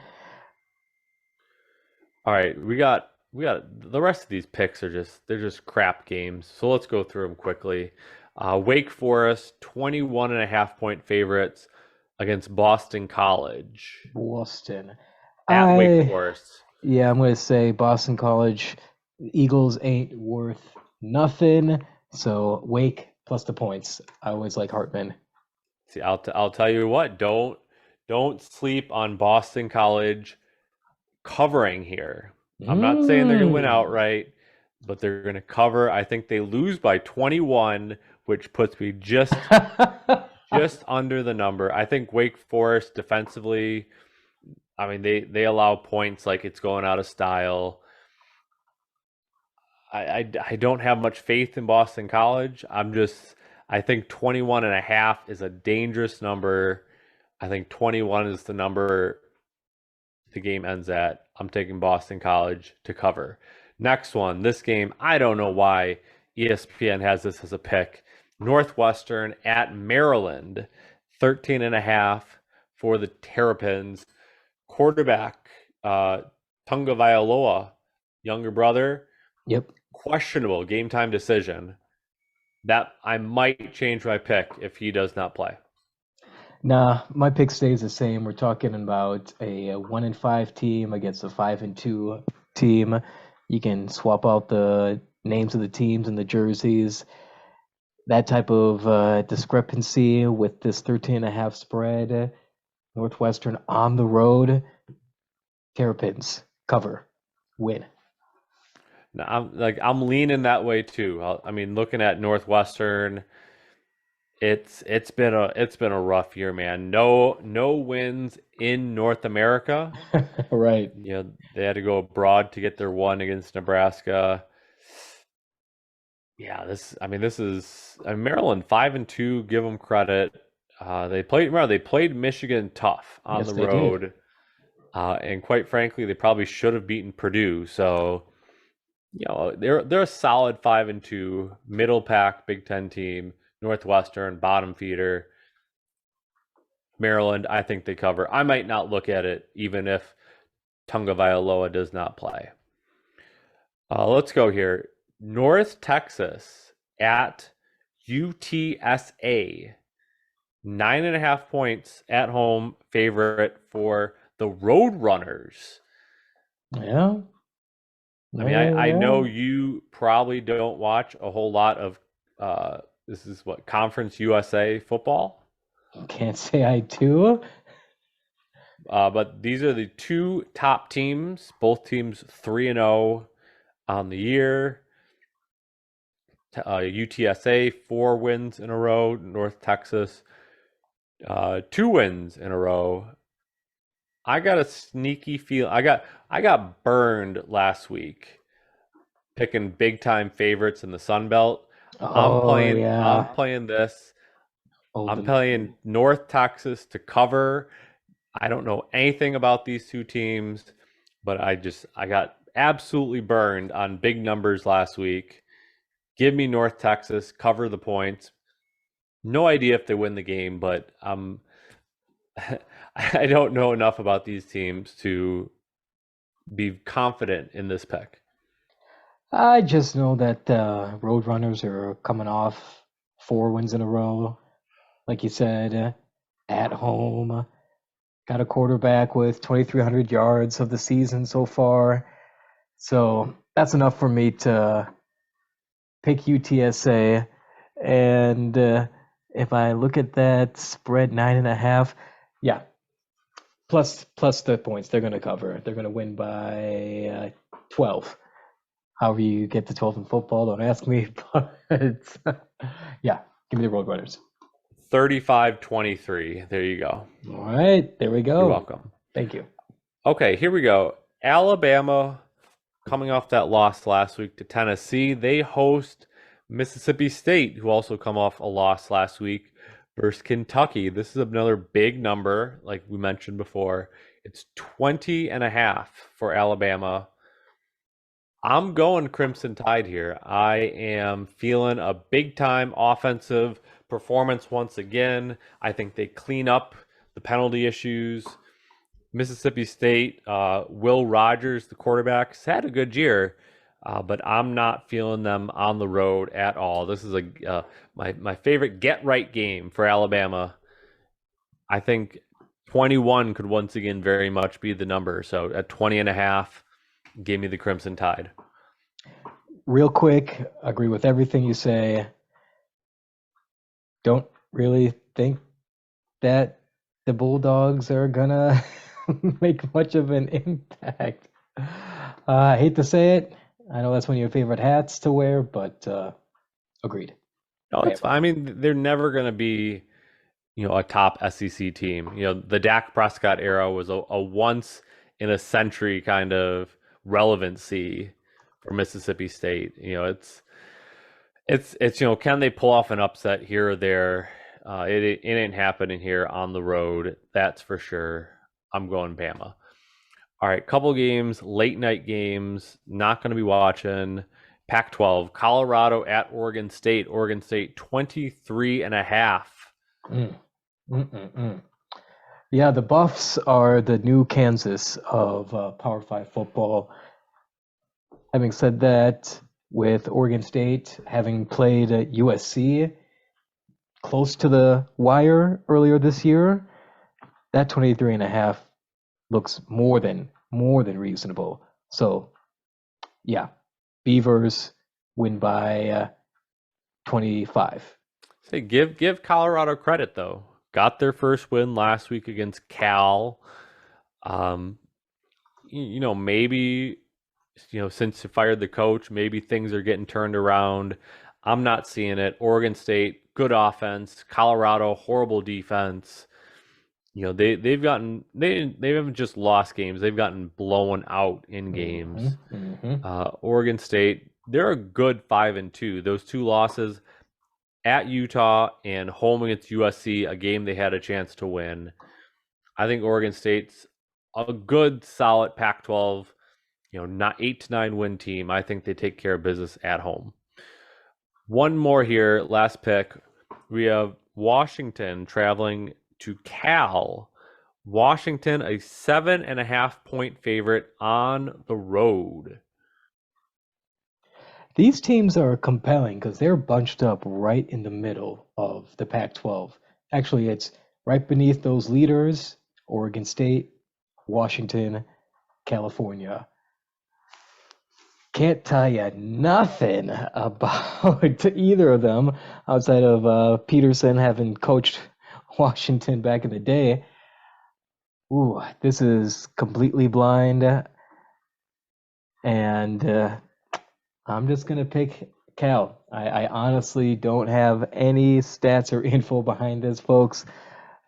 All right, we got the rest of these picks are just crap games. So let's go through them quickly. Wake Forest, 21.5-point favorites against Boston College. Boston. At Wake Forest. Yeah, I'm going to say Boston College. Eagles ain't worth nothing. So Wake plus the points. I always like Hartman. See, I'll tell you what. Don't sleep on Boston College covering here. I'm not saying they're going to win outright, but they're going to cover. I think they lose by 21, which puts me just under the number. I think Wake Forest defensively, I mean, they allow points like it's going out of style. I don't have much faith in Boston College. I think 21.5 is a dangerous number. I think 21 is the number the game ends at. I'm taking Boston College to cover. Next one, this game, I don't know why ESPN has this as a pick. Northwestern at Maryland, 13.5 for the Terrapins. Quarterback, Tagovailoa, younger brother. Yep. Questionable game time decision. That I might change my pick if he does not play. Nah, my pick stays the same. We're talking about a 1-5 team against a 5-2 team. You can swap out the names of the teams and the jerseys. That type of discrepancy with this 13.5 spread. Northwestern on the road. Terrapins cover, win. Now, I'm leaning that way too. I mean, looking at Northwestern, it's been a rough year, man. No wins in North America. Right. They had to go abroad to get their one against Nebraska. Yeah, this is Maryland 5-2. Give them credit. They played Michigan tough on the road, and quite frankly, they probably should have beaten Purdue. So, they're a solid 5-2 middle pack Big Ten team. Northwestern bottom feeder. Maryland, I think they cover. I might not look at it even if Tagovailoa does not play. Let's go here. North Texas at UTSA. 9.5 points at home favorite for the Roadrunners. Yeah. I mean, I know you probably don't watch a whole lot of this is Conference USA football. Can't say I do. But these are the two top teams. Both teams 3-0 on the year. UTSA 4 wins in a row. North Texas 2 wins in a row. I got a sneaky feel. I got burned last week picking big time favorites in the Sun Belt. I'm playing this. I'm playing North Texas to cover. I don't know anything about these two teams, but I got absolutely burned on big numbers last week. Give me North Texas, cover the points. No idea if they win the game, but I don't know enough about these teams to be confident in this pick. I just know that Roadrunners are coming off 4 wins in a row. Like you said, at home. Got a quarterback with 2,300 yards of the season so far. So that's enough for me to pick UTSA. And if I look at that spread 9.5, yeah, plus the points, they're going to cover. They're going to win by 12. However you get to 12 in football, don't ask me. But yeah, give me the Roadrunners. 35-23. There you go. All right, there we go. You're welcome. Thank you. Okay, here we go. Alabama, coming off that loss last week to Tennessee, they host Mississippi State, who also come off a loss last week, versus Kentucky. This is another big number, like we mentioned before. It's 20.5 for Alabama. I'm going Crimson Tide here. I am feeling a big-time offensive performance once again. I think they clean up the penalty issues. Mississippi State, Will Rodgers, the quarterback, has had a good year, but I'm not feeling them on the road at all. This is my favorite get-right game for Alabama. I think 21 could once again very much be the number. So at 20.5, give me the Crimson Tide. Real quick, agree with everything you say. Don't really think that the Bulldogs are gonna make much of an impact. I hate to say it. I know that's one of your favorite hats to wear, but agreed. No, it's fine. I mean, they're never going to be, a top SEC team. The Dak Prescott era was a once in a century kind of relevancy for Mississippi State. It's can they pull off an upset here or there? It ain't happening here on the road. That's for sure. I'm going Bama. All right, couple games, late night games, not going to be watching. Pac-12, Colorado at Oregon State. Oregon State 23.5. Yeah, the Buffs are the new Kansas of Power 5 football. Having said that, with Oregon State having played USC close to the wire earlier this year, that 23.5 looks more than reasonable. So, yeah, Beavers win by 25. Say, give Colorado credit though. Got their first win last week against Cal. Maybe since you fired the coach, maybe things are getting turned around. I'm not seeing it. Oregon State, good offense. Colorado, horrible defense. They haven't just lost games. They've gotten blown out in games. Oregon State, they're a good 5-2. Those two losses at Utah and home against USC, a game they had a chance to win. I think Oregon State's a good, solid Pac-12, not 8-9 win team. I think they take care of business at home. One more here, last pick. We have Washington traveling to Cal. Washington, a 7.5-point favorite on the road. These teams are compelling because they're bunched up right in the middle of the Pac-12. Actually, it's right beneath those leaders: Oregon State, Washington, California. Can't tell you nothing about either of them outside of Peterson having coached Washington back in the day. Ooh, this is completely blind. And I'm just going to pick Cal. I honestly don't have any stats or info behind this, folks.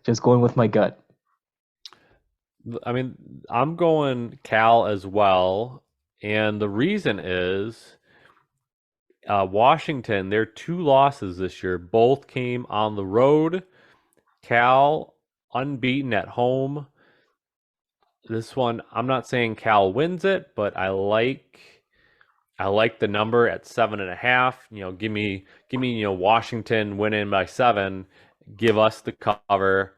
Just going with my gut. I mean, I'm going Cal as well. And the reason is Washington, their two losses this year, both came on the road. Cal unbeaten at home. This one, I'm not saying Cal wins it, but I like the number at 7.5. Give me Washington winning by 7. Give us the cover.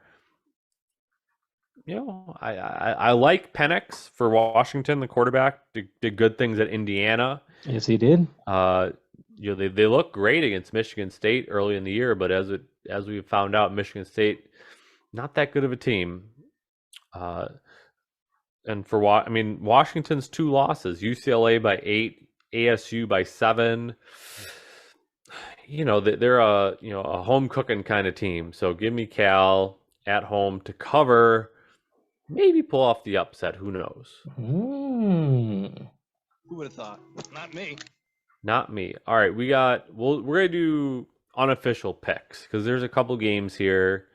I like Penix for Washington, the quarterback. Did good things at Indiana. Yes, he did. They look great against Michigan State early in the year, but as we found out, Michigan State not that good of a team. And for Washington's 2 losses: UCLA by 8, ASU by 7. they're a home cooking kind of team. So give me Cal at home to cover, maybe pull off the upset. Who knows? Mm. Who would have thought? Not me. Not me. All right, we're gonna do unofficial picks because there's a couple games here.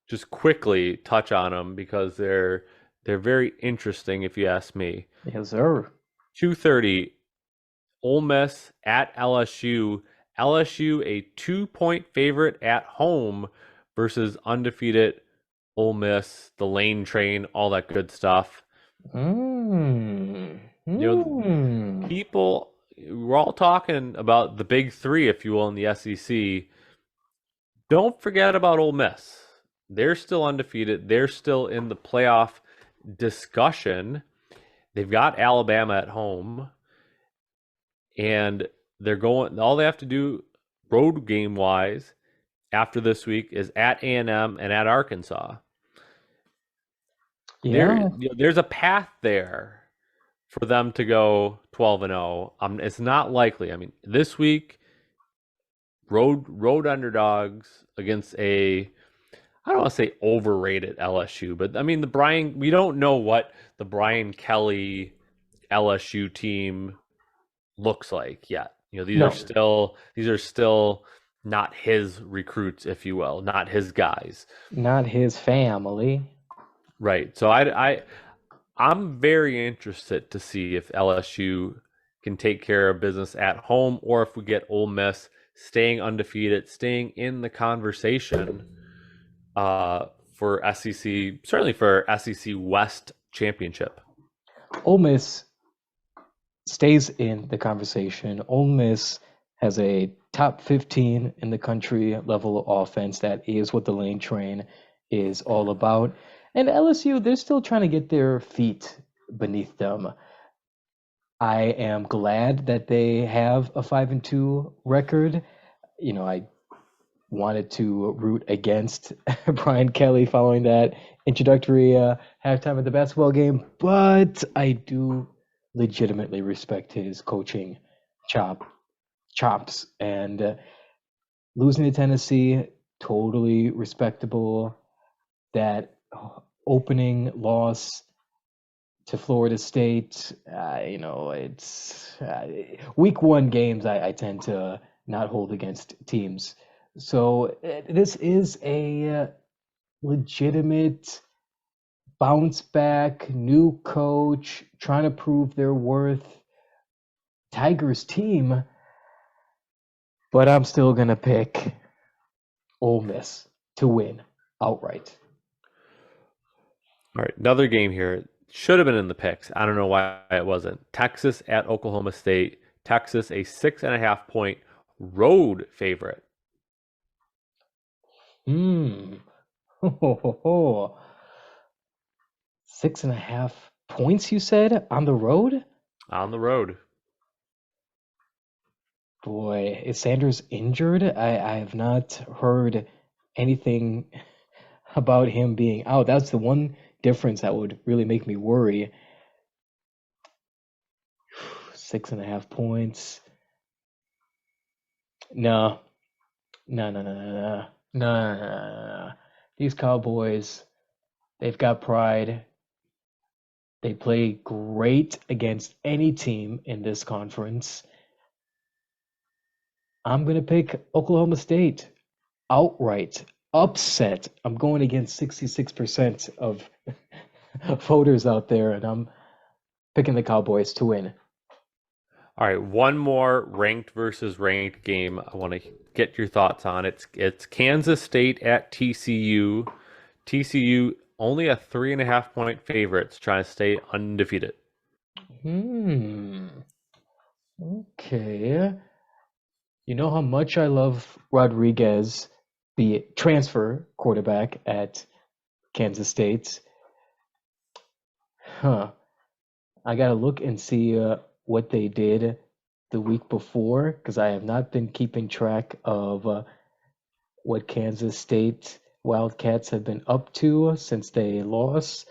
Just quickly touch on them because they're very interesting if you ask me. Yes, sir. 2:30, Ole Miss at LSU. LSU a 2-point favorite at home versus undefeated Ole Miss, the lane train, all that good stuff. Mm. People, we're all talking about the big three, if you will, in the SEC. Don't forget about Ole Miss. They're still undefeated. They're still in the playoff discussion. They've got Alabama at home, and they're going. All they have to do, road game wise, after this week is at A&M and at Arkansas. Yeah. There's a path there for them to go 12-0. It's not likely. I mean, this week, road underdogs against I don't want to say overrated LSU, but I mean we don't know what the Brian Kelly LSU team looks like yet. These are still not his recruits, if you will, not his guys. Not his family. Right. So I'm very interested to see if LSU can take care of business at home or if we get Ole Miss staying undefeated, staying in the conversation for SEC, certainly for SEC West championship. Ole Miss stays in the conversation. Ole Miss has a top 15 in the country level offense. That is what the lane train is all about. And LSU, they're still trying to get their feet beneath them. I am glad that they have a 5-2 record. I wanted to root against Brian Kelly following that introductory halftime of the basketball game, but I do legitimately respect his coaching chops, and losing to Tennessee, totally respectable. That opening loss to Florida State, it's week one games I tend to not hold against teams. So this is a legitimate bounce back, new coach, trying to prove their worth. Tigers team, but I'm still going to pick Ole Miss to win outright. All right, another game here. Should have been in the picks. I don't know why it wasn't. Texas at Oklahoma State. Texas, a 6.5-point road favorite. Ho. 6.5 points, you said, on the road? On the road. Boy, is Sanders injured? I have not heard anything about him being out. That's the one difference that would really make me worry. 6.5 points. No. These Cowboys, they've got pride. They play great against any team in this conference. I'm going to pick Oklahoma State outright. Upset. I'm going against 66% of voters out there, and I'm picking the Cowboys to win. All right, one more ranked versus ranked game I want to get your thoughts on. It's Kansas State at TCU. TCU only a 3.5-point favorites trying to stay undefeated. Okay. You know how much I love Rodriguez, the transfer quarterback at Kansas State. I gotta look and see what they did the week before, because I have not been keeping track of what Kansas State Wildcats have been up to since they lost.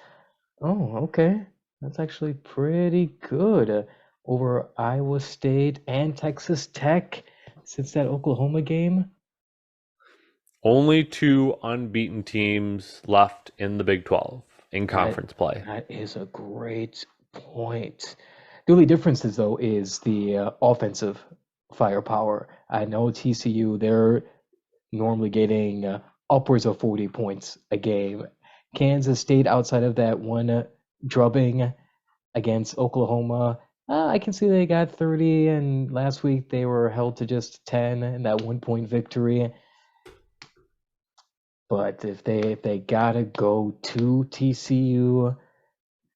Oh, okay. That's actually pretty good. Over Iowa State and Texas Tech. since that Oklahoma game? Only 2 unbeaten teams left in the Big 12 in conference play. That is a great point. The only difference is, though, is the offensive firepower. I know TCU, they're normally getting upwards of 40 points a game. Kansas State, outside of that one drubbing against Oklahoma, I can see they got 30, and last week they were held to just 10 in that 1-point victory. But if they gotta go to TCU,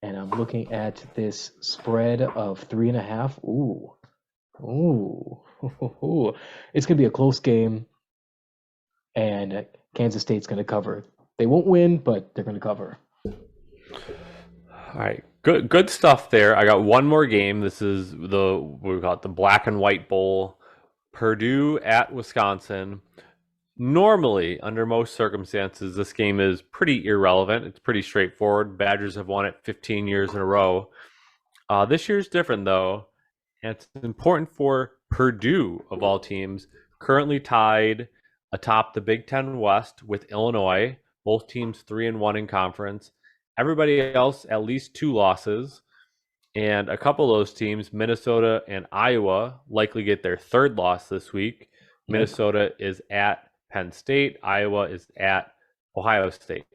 and I'm looking at this spread of 3.5, it's gonna be a close game, and Kansas State's gonna cover. They won't win, but they're gonna cover. All right, good stuff there. I got one more game. This is we got the Black and White Bowl, Purdue at Wisconsin. Normally, under most circumstances, this game is pretty irrelevant. It's pretty straightforward. Badgers have won it 15 years in a row. This year's different, though, and it's important for Purdue, of all teams, currently tied atop the Big Ten West with Illinois, both teams 3-1 in conference. Everybody else, at least 2 losses, and a couple of those teams, Minnesota and Iowa, likely get their 3rd loss this week. Minnesota is at Penn State. Iowa is at Ohio State.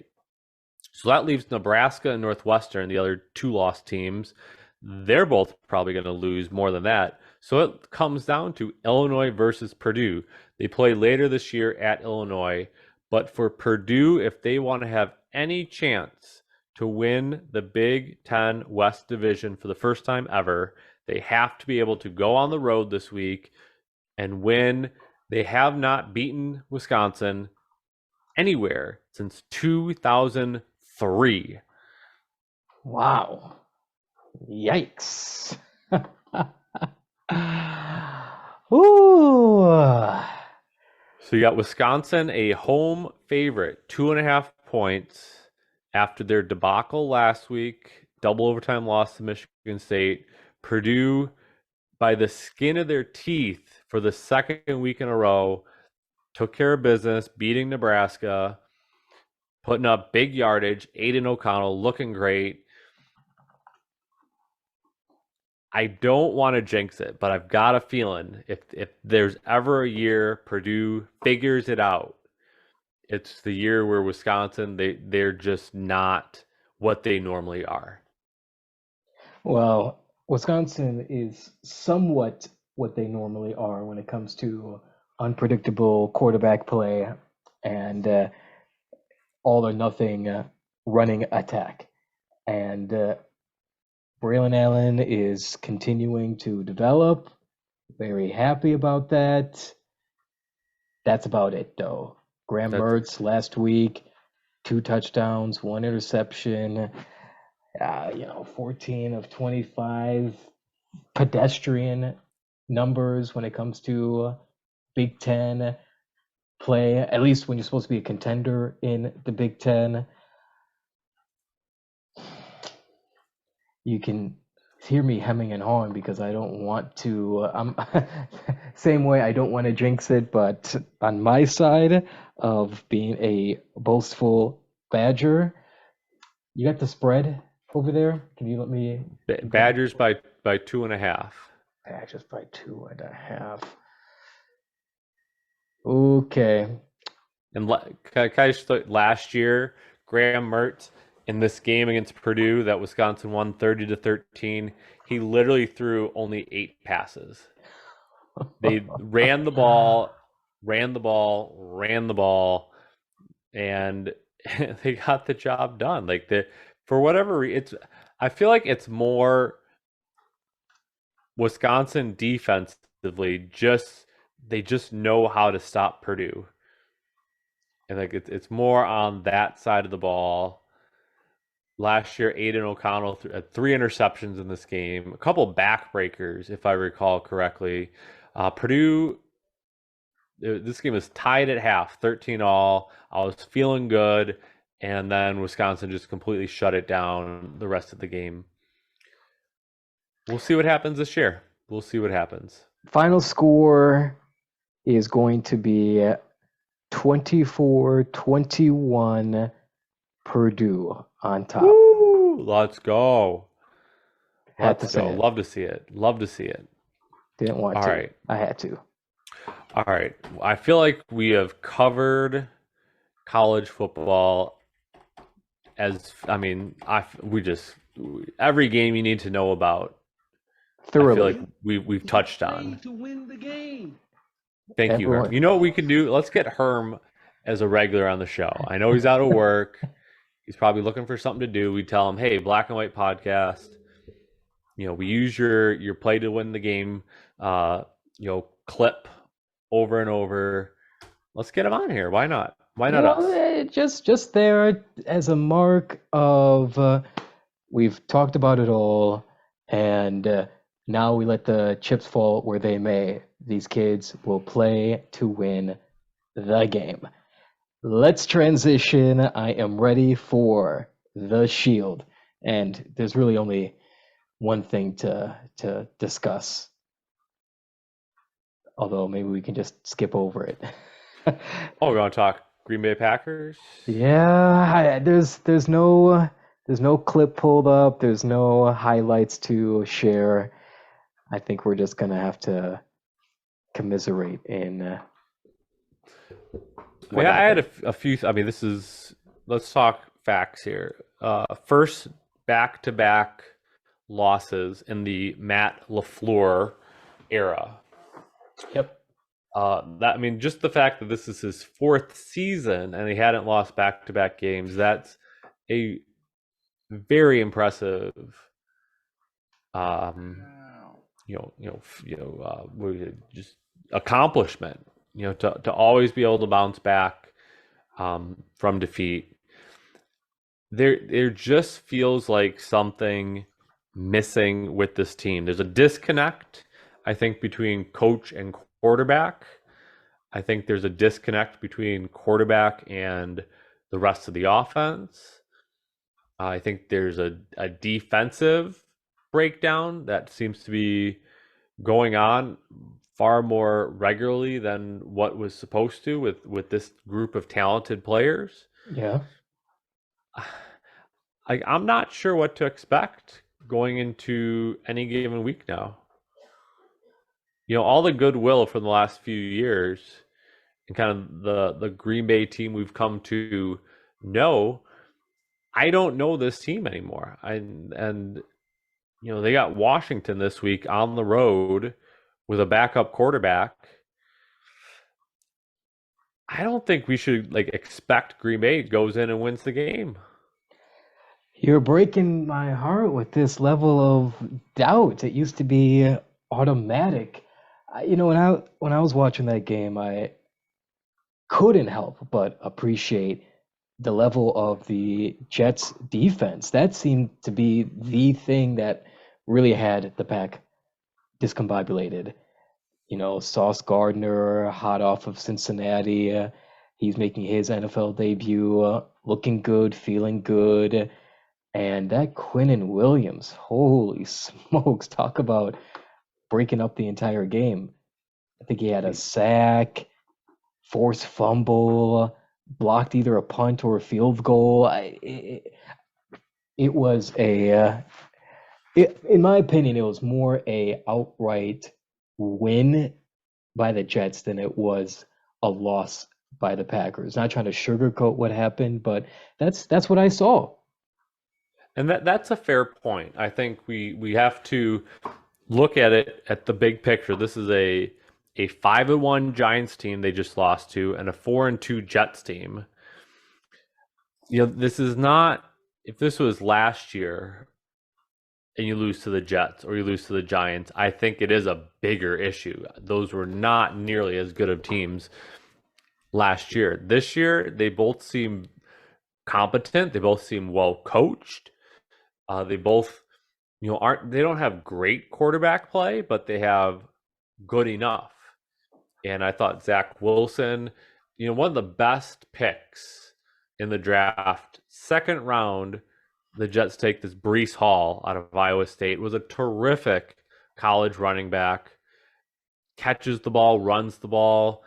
So that leaves Nebraska and Northwestern, the other 2-loss teams. They're both probably going to lose more than that. So it comes down to Illinois versus Purdue. They play later this year at Illinois. But for Purdue, if they want to have any chance to win the Big Ten West Division for the first time ever, they have to be able to go on the road this week and win. They have not beaten Wisconsin anywhere since 2003. Wow. Yikes. Ooh. So you got Wisconsin, a home favorite, 2.5 points after their debacle last week, double overtime loss to Michigan State. Purdue, by the skin of their teeth for the 2nd week in a row, took care of business, beating Nebraska, putting up big yardage. Aiden O'Connell looking great. I don't want to jinx it, but I've got a feeling if there's ever a year Purdue figures it out, it's the year where Wisconsin, they're just not what they normally are. Well, Wisconsin is somewhat what they normally are when it comes to unpredictable quarterback play and all or nothing running attack. And Braylon Allen is continuing to develop. Very happy about that. That's about it, though. Graham Mertz last week, 2 touchdowns, 1 interception. 14 of 25 pedestrian numbers when it comes to Big Ten play, at least when you're supposed to be a contender in the Big Ten. You can hear me hemming and hawing because I don't want to, same way I don't want to jinx it, but on my side of being a boastful Badger, you got the spread over there? Can you let me? Badgers by 2.5. Badgers by 2.5. Okay. And last year, Graham Mertz in this game against Purdue that Wisconsin won 30-13, he literally threw only 8 passes. They ran the ball, and they got the job done. Like for whatever reason, I feel like it's more Wisconsin defensively. They just know how to stop Purdue, and like it's more on that side of the ball. Last year, Aiden O'Connell had 3 interceptions in this game, a couple backbreakers, if I recall correctly. Purdue, this game was tied at half, 13-all. I was feeling good, and then Wisconsin just completely shut it down the rest of the game. We'll see what happens this year. We'll see what happens. Final score, is going to be 24-21 Purdue on top. Woo! Let's go. Had to Let's say go. it. Love to see it. Love to see it. Didn't want All to. right. I had to. All right. I feel like we have covered college football every game you need to know about. Thoroughly. I feel like we've touched on. To win the game. Thank you, Herm. You know what we can do? Let's get Herm as a regular on the show. I know he's out of work. He's probably looking for something to do. We tell him, hey, Black and White podcast. We use your play to win the game, clip over and over. Let's get him on here. Why not? Why not us? Just there as a mark of we've talked about it all, and now we let the chips fall where they may. These kids will play to win the game. Let's transition. I am ready for the Shield, and there's really only one thing to discuss. Although maybe we can just skip over it. Oh, we want to talk Green Bay Packers? Yeah, there's no clip pulled up. There's no highlights to share. I think we're just gonna have to commiserate in. I had a few. Let's talk facts here. First back-to-back losses in the Matt LaFleur era. Yep. Just the fact that this is his fourth season and he hadn't lost back-to-back games, that's a very impressive, just accomplishment. To always be able to bounce back from defeat. There just feels like something missing with this team. There's a disconnect, I think, between coach and quarterback. I think there's a disconnect between quarterback and the rest of the offense. I think there's a defensive breakdown that seems to be going on far more regularly than what was supposed to with this group of talented players. Yeah. I'm not sure what to expect going into any given week now. All the goodwill from the last few years and kind of the Green Bay team we've come to know, I don't know this team anymore. They got Washington this week on the road with a backup quarterback. I don't think we should expect Green Bay goes in and wins the game. You're breaking my heart with this level of doubt. It used to be automatic. When I was watching that game, I couldn't help but appreciate the level of the Jets defense. That seemed to be the thing that really had the Pack discombobulated. Sauce Gardner, hot off of Cincinnati. He's making his NFL debut, looking good, feeling good. And that Quinnen Williams, holy smokes, talk about breaking up the entire game. I think he had a sack, forced fumble, blocked either a punt or a field goal. It was in my opinion, it was more a outright win by the Jets than it was a loss by the Packers. Not trying to sugarcoat what happened, but that's what I saw. And that's a fair point. I think we have to look at it at the big picture. This is a 5-1 Giants team they just lost to, and a 4-2 Jets team. This is not, if this was last year and you lose to the Jets or you lose to the Giants, I think it is a bigger issue. Those were not nearly as good of teams last year. This year, they both seem competent. They both seem well coached. They both, they don't have great quarterback play, but they have good enough. And I thought Zach Wilson, one of the best picks in the draft, second round, the Jets take this Breece Hall out of Iowa State, was a terrific college running back. catches the ball, runs the ball.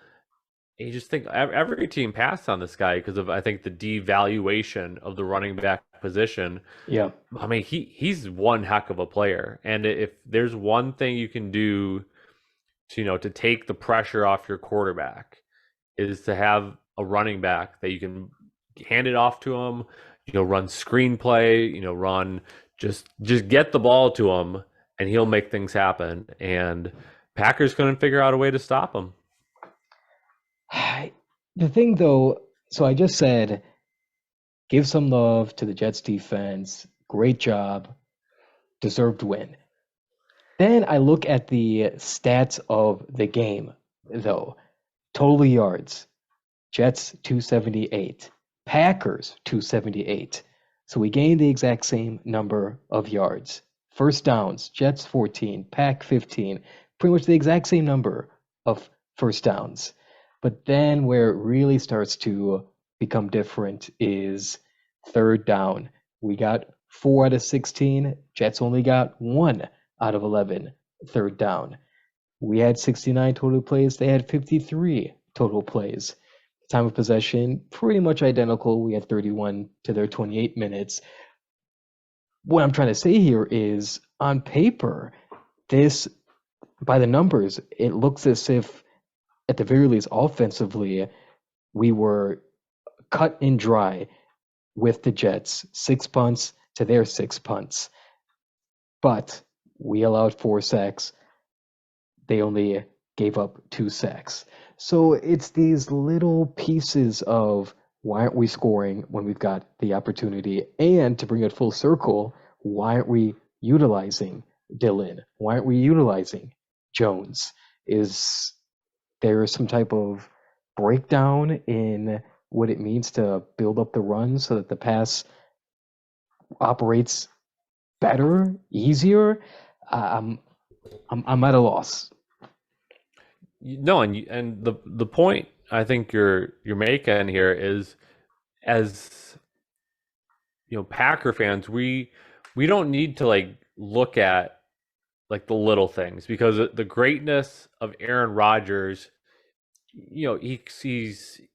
You just think every team passed on this guy because of, I think, the devaluation of the running back position. Yeah. I mean, he's one heck of a player, and if there's one thing you can do to to take the pressure off your quarterback, is to have a running back that you can hand it off to him, run screenplay, run just get the ball to him, and he'll make things happen. And Packers couldn't figure out a way to stop him. The thing, though, so I just said, give some love to the Jets defense. Great job. Deserved win. Then I look at the stats of the game, though. Total yards. Jets 278. Packers 278. So we gained the exact same number of yards. First downs. Jets 14. Pack 15. Pretty much the exact same number of first downs. But then where it really starts to become different is third down. We got 4 out of 16. Jets only got 1 out of 11 third down. We had 69 total plays. They had 53 total plays. Time of possession, pretty much identical. We had 31 to their 28 minutes. What I'm trying to say here is, on paper, this, by the numbers, it looks as if, at the very least, offensively, we were cut and dry with the Jets. 6 punts to their 6 punts. But we allowed 4 sacks. They only gave up 2 sacks. So it's these little pieces of, why aren't we scoring when we've got the opportunity? And to bring it full circle, why aren't we utilizing Dillon? Why aren't we utilizing Jones? Is there some type of breakdown in what it means to build up the run so that the pass operates better, easier? I'm at a loss. No, and the point I think you're making here is, as Packer fans, we don't need to look at the little things, because the greatness of Aaron Rodgers, he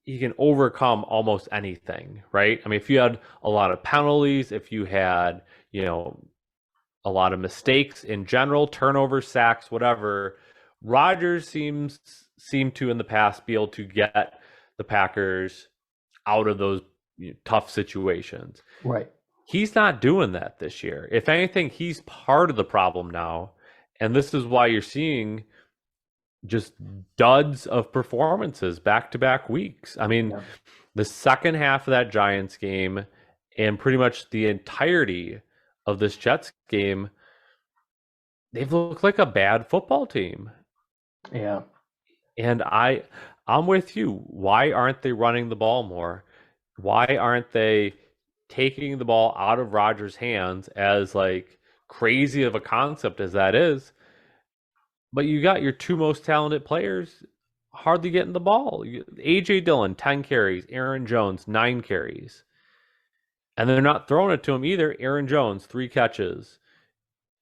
can overcome almost anything, right? I mean, if you had a lot of penalties, if you had a lot of mistakes in general, turnovers, sacks, whatever, Rodgers seemed to in the past be able to get the Packers out of those tough situations. Right. He's not doing that this year. If anything, he's part of the problem now. And this is why you're seeing just duds of performances back-to-back weeks. I mean, the second half of that Giants game and pretty much the entirety of this Jets game, they've looked like a bad football team. Yeah. And I'm with you. Why aren't they running the ball more? Why aren't they taking the ball out of Rodgers' hands, as crazy of a concept as that is? But you got your 2 most talented players hardly getting the ball. A.J. Dillon, 10 carries. Aaron Jones, 9 carries. And they're not throwing it to him either. Aaron Jones, 3 catches.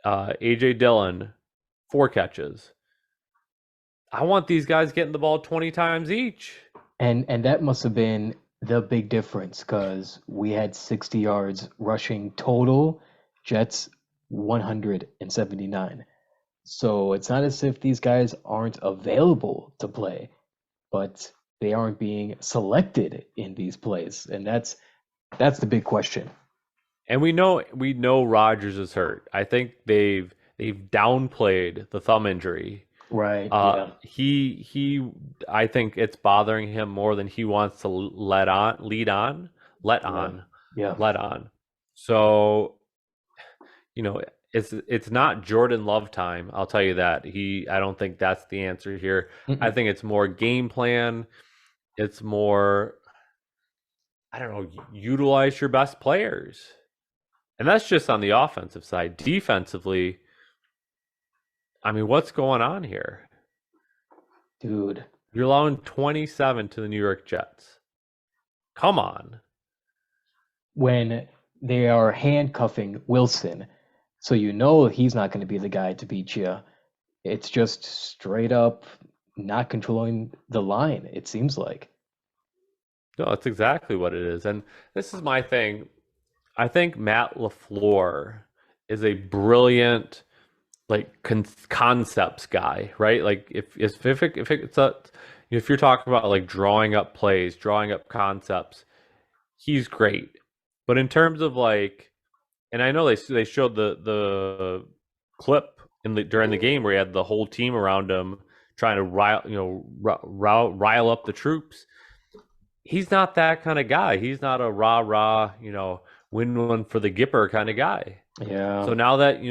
A.J. Dillon, 4 catches. I want these guys getting the ball 20 times each. And that must have been the big difference, because we had 60 yards rushing total. Jets 179. So it's not as if these guys aren't available to play, but they aren't being selected in these plays, and that's the big question. And we know Rodgers is hurt. I think they've downplayed the thumb injury. Right. Yeah. He I think it's bothering him more than he wants to let on. So, it's not Jordan Love time, I'll tell you that. I don't think that's the answer here. I think it's more game plan. It's more, I don't know, utilize your best players. And that's just on the offensive side. Defensively, I mean, what's going on here? Dude. You're allowing 27 to the New York Jets. Come on. When they are handcuffing Wilson, so he's not going to be the guy to beat you. It's just straight up not controlling the line, it seems like. No, that's exactly what it is. And this is my thing. I think Matt LaFleur is a brilliant like concepts guy, right? Like if you're talking about like drawing up plays, drawing up concepts, he's great. But in terms of like, and I know they showed the clip during the game where he had the whole team around him trying to rile up the troops. He's not that kind of guy. He's not a rah, win one for the Gipper kind of guy. Yeah. So now that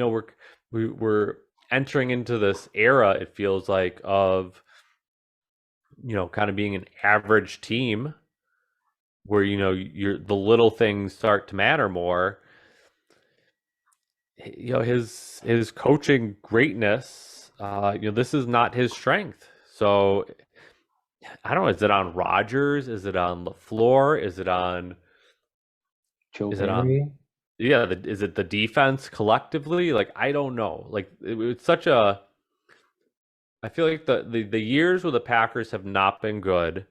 we're entering into this era, it feels like of kind of being an average team where the little things start to matter more. His coaching greatness, this is not his strength. So I don't know. Is it on Rodgers? Is it on LaFleur? Is it on Joe is it on Barry? yeah? Is it the defense collectively? Like I don't know. Like it's such a. I feel like the years where the Packers have not been good,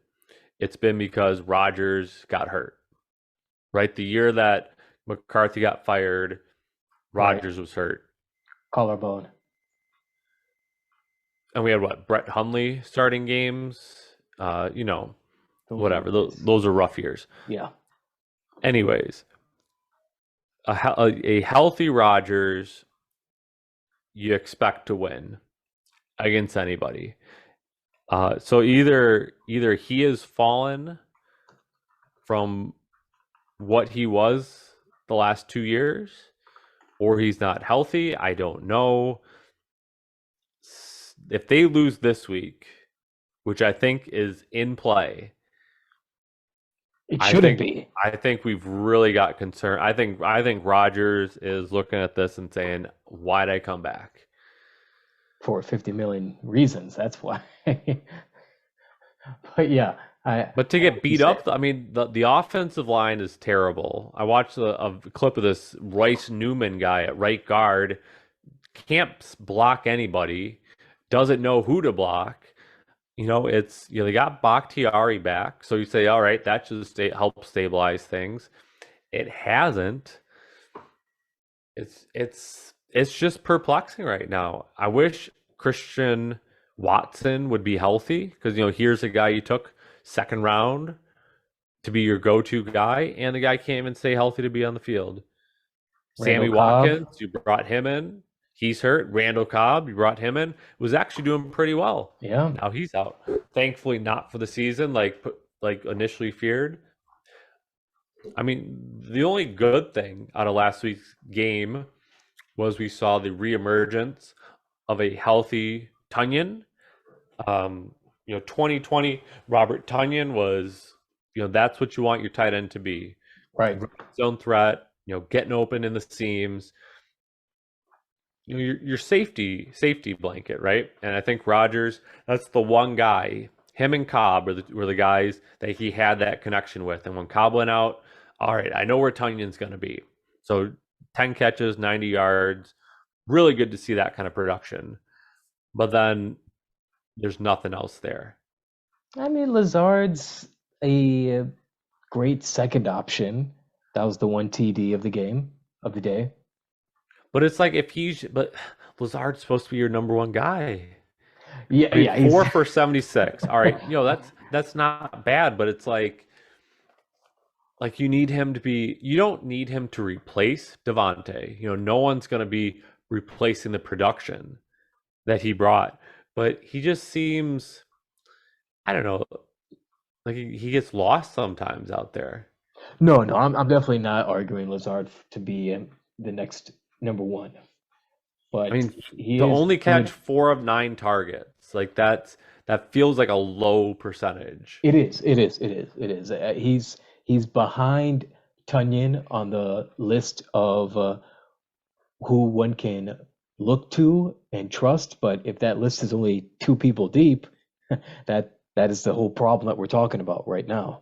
it's been because Rodgers got hurt. Right, the year that McCarthy got fired, Right. Rodgers was hurt, Collarbone. and we had Brett Hundley starting games. Those Whatever. are Those, nice. those are rough years. Yeah. Anyways, a healthy Rodgers, you expect to win against anybody. So either he has fallen from what he was the last 2 years, or he's not healthy. I don't know. If they lose this week, which I think is in play, It shouldn't think, be. I think we've really got concern. I think Rodgers is looking at this and saying, "Why'd I come back?" For 50 million reasons, that's why. But yeah, But to get beat up, I mean, the offensive line is terrible. I watched a clip of this Royce Newman guy at right guard, can't block anybody, doesn't know who to block. They got Bakhtiari back, so you say, all right, that should help stabilize things. It hasn't. It's just perplexing right now. I wish Christian Watson would be healthy because here's a guy you took second round to be your go-to guy, and the guy can't even stay healthy to be on the field. Randall Sammy Cobb. Watkins, you brought him in. He's hurt. Randall Cobb, you brought him in. Was actually doing pretty well. Yeah. Now he's out. Thankfully, not for the season, like initially feared. I mean, the only good thing out of last week's game was we saw the reemergence of a healthy Tonyan. 2020 Robert Tonyan was, that's what you want your tight end to be. Right. Zone threat, getting open in the seams. Your safety blanket, right? And I think Rodgers, that's the one guy. Him and Cobb were the guys that he had that connection with. And when Cobb went out, all right, I know where Tunyan's going to be. So 10 catches, 90 yards, really good to see that kind of production. But then there's nothing else there. I mean, Lazard's a great second option. That was the one TD of the day. But it's like but Lazard's supposed to be your number one guy. Yeah, I mean, yeah. 4 for 76. All right, that's not bad, but it's like you need him to be. You don't need him to replace Devontae. No one's going to be replacing the production that he brought, but he just seems, I don't know, like he gets lost sometimes out there. No, I'm definitely not arguing Lazard to be the next number one. But I mean, to only catch 4 of 9 targets, like that feels like a low percentage. It is. He's behind Tonyan on the list of who one can look to and trust. But if that list is only 2 people deep, that is the whole problem that we're talking about right now.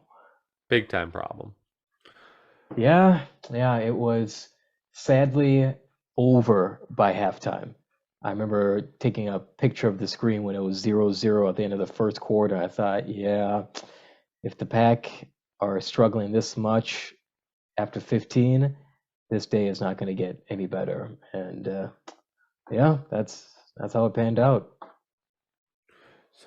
Big time problem. Yeah, it was sadly over by halftime. I remember taking a picture of the screen when it was 0-0 at the end of the first quarter. I thought, yeah, if the Pack are struggling this much after 15, this day is not going to get any better. And yeah, that's how it panned out. So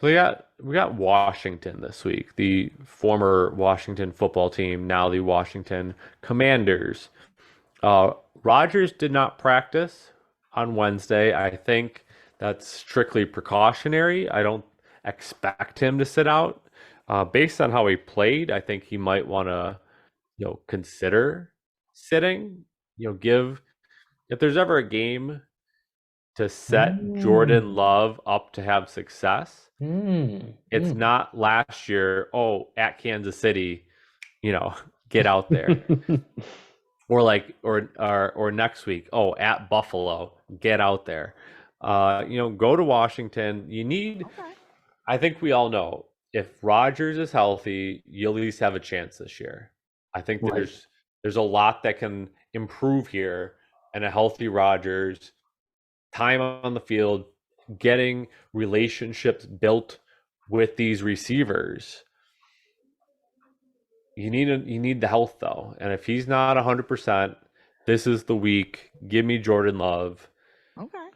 we got Washington this week, the former Washington football team, now the Washington Commanders. Rodgers did not practice on Wednesday. I think that's strictly precautionary. I don't expect him to sit out. Based on how he played, I think he might want to, consider sitting. Give if there's ever a game to set Jordan Love up to have success, it's not last year, at Kansas City, get out there. Or next week, at Buffalo, get out there. Go to Washington. I think we all know if Rodgers is healthy, you'll at least have a chance this year. I think Right. there's a lot that can improve here, and a healthy Rodgers, time on the field, getting relationships built with these receivers. You need the health though, and if he's not 100%, this is the week. Give me Jordan Love. Okay.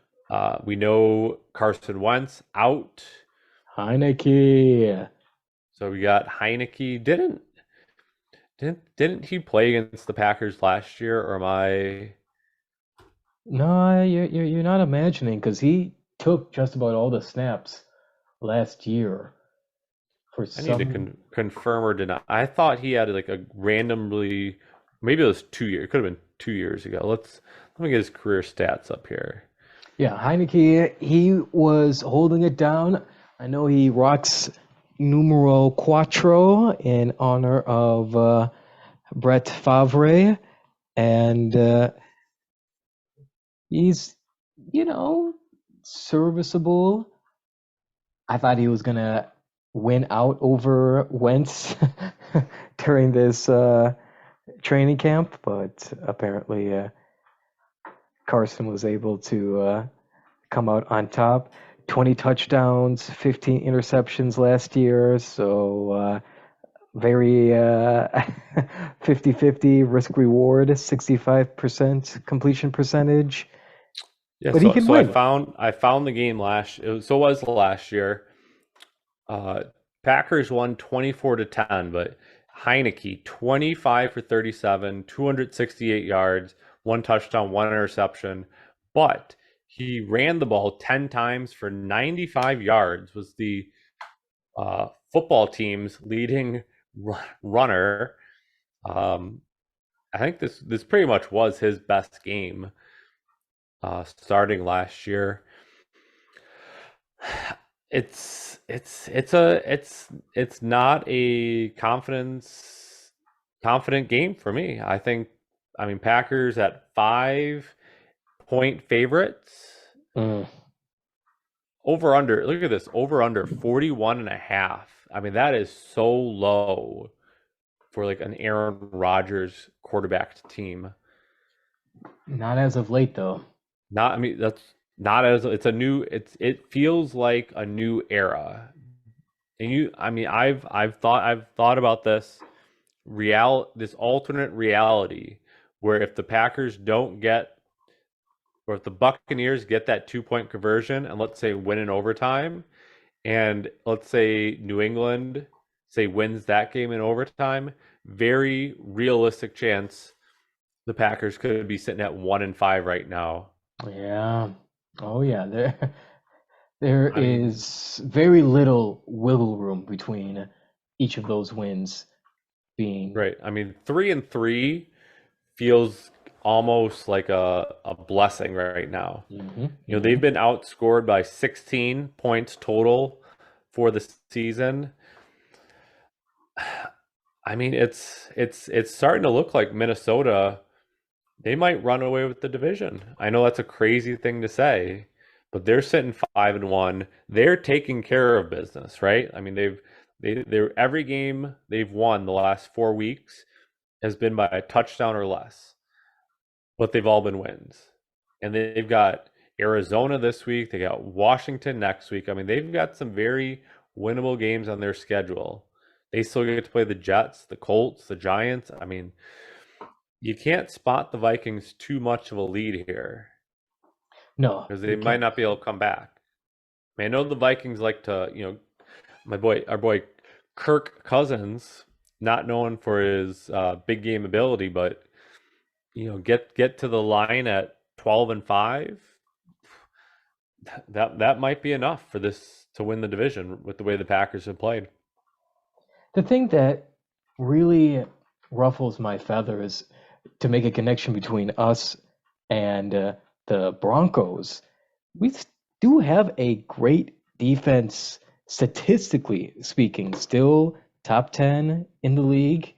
We know Carson Wentz out, Heineke. so we got Heineke. Didn't he play against the Packers last year, or am I? No, you're not imagining, because he took just about all the snaps last year for I need to confirm or deny. I thought he had like a randomly, maybe it was 2 years. It could have been 2 years ago. Let me get his career stats up here. Yeah, Heineke, he was holding it down. I know he rocks numero quattro in honor of Brett Favre, and he's, serviceable. I thought he was gonna win out over Wentz during this training camp, but apparently Carson was able to come out on top. 20 touchdowns, 15 interceptions last year, so very 50-50 risk reward, 65% completion percentage. Yeah, But he can win. I found the game so it was last year. Packers won 24-10, but Heineke 25 for 37, 268 yards, one touchdown, one interception, but he ran the ball 10 times for 95 yards, was the football team's leading runner. I think this pretty much was his best game starting last year. It's not a confident game for me. I mean, Packers at 5-point favorites. Over under, look at this, over under 41.5. I mean, that is so low for like an Aaron Rodgers quarterbacked team. Not as of late, though. That's not as it feels like a new era. And I've thought about this alternate reality where if the Packers don't get, or if the Buccaneers get that 2-point conversion and let's say win in overtime, and let's say New England wins that game in overtime, very realistic chance the Packers could be sitting at 1-5 right now. Yeah. Oh yeah. There is very little wiggle room between each of those wins being right. I mean, 3-3 feels almost like a blessing right now. They've been outscored by 16 points total for the season. I mean, it's starting to look like Minnesota, they might run away with the division. I know that's a crazy thing to say, but they're sitting 5-1. They're taking care of business, right? I mean, they're every game they've won the last 4 weeks has been by a touchdown or less, but they've all been wins. And they've got Arizona this week. They got Washington next week. I mean, they've got some very winnable games on their schedule. They still get to play the Jets, the Colts, the Giants. I mean, you can't spot the Vikings too much of a lead here No, because you they might can't. not be able to come back. I mean, I know the Vikings like to, our boy Kirk Cousins, not known for his big game ability, but get to the line at 12-5. That might be enough for this to win the division with the way the Packers have played. The thing that really ruffles my feathers to make a connection between us and the Broncos, we do have a great defense, statistically speaking, still top 10 in the league,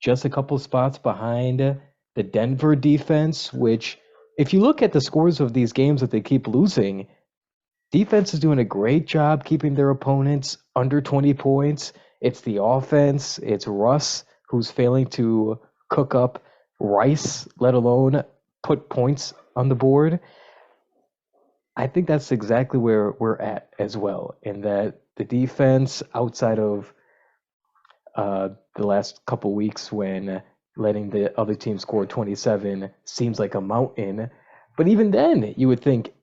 just a couple spots behind the Denver defense, which, if you look at the scores of these games that they keep losing, defense is doing a great job keeping their opponents under 20 points. It's the offense, it's Russ who's failing to cook up rice, let alone put points on the board. I think that's exactly where we're at as well, in that the defense, outside of the last couple weeks when letting the other team score 27 seems like a mountain. But even then, you would think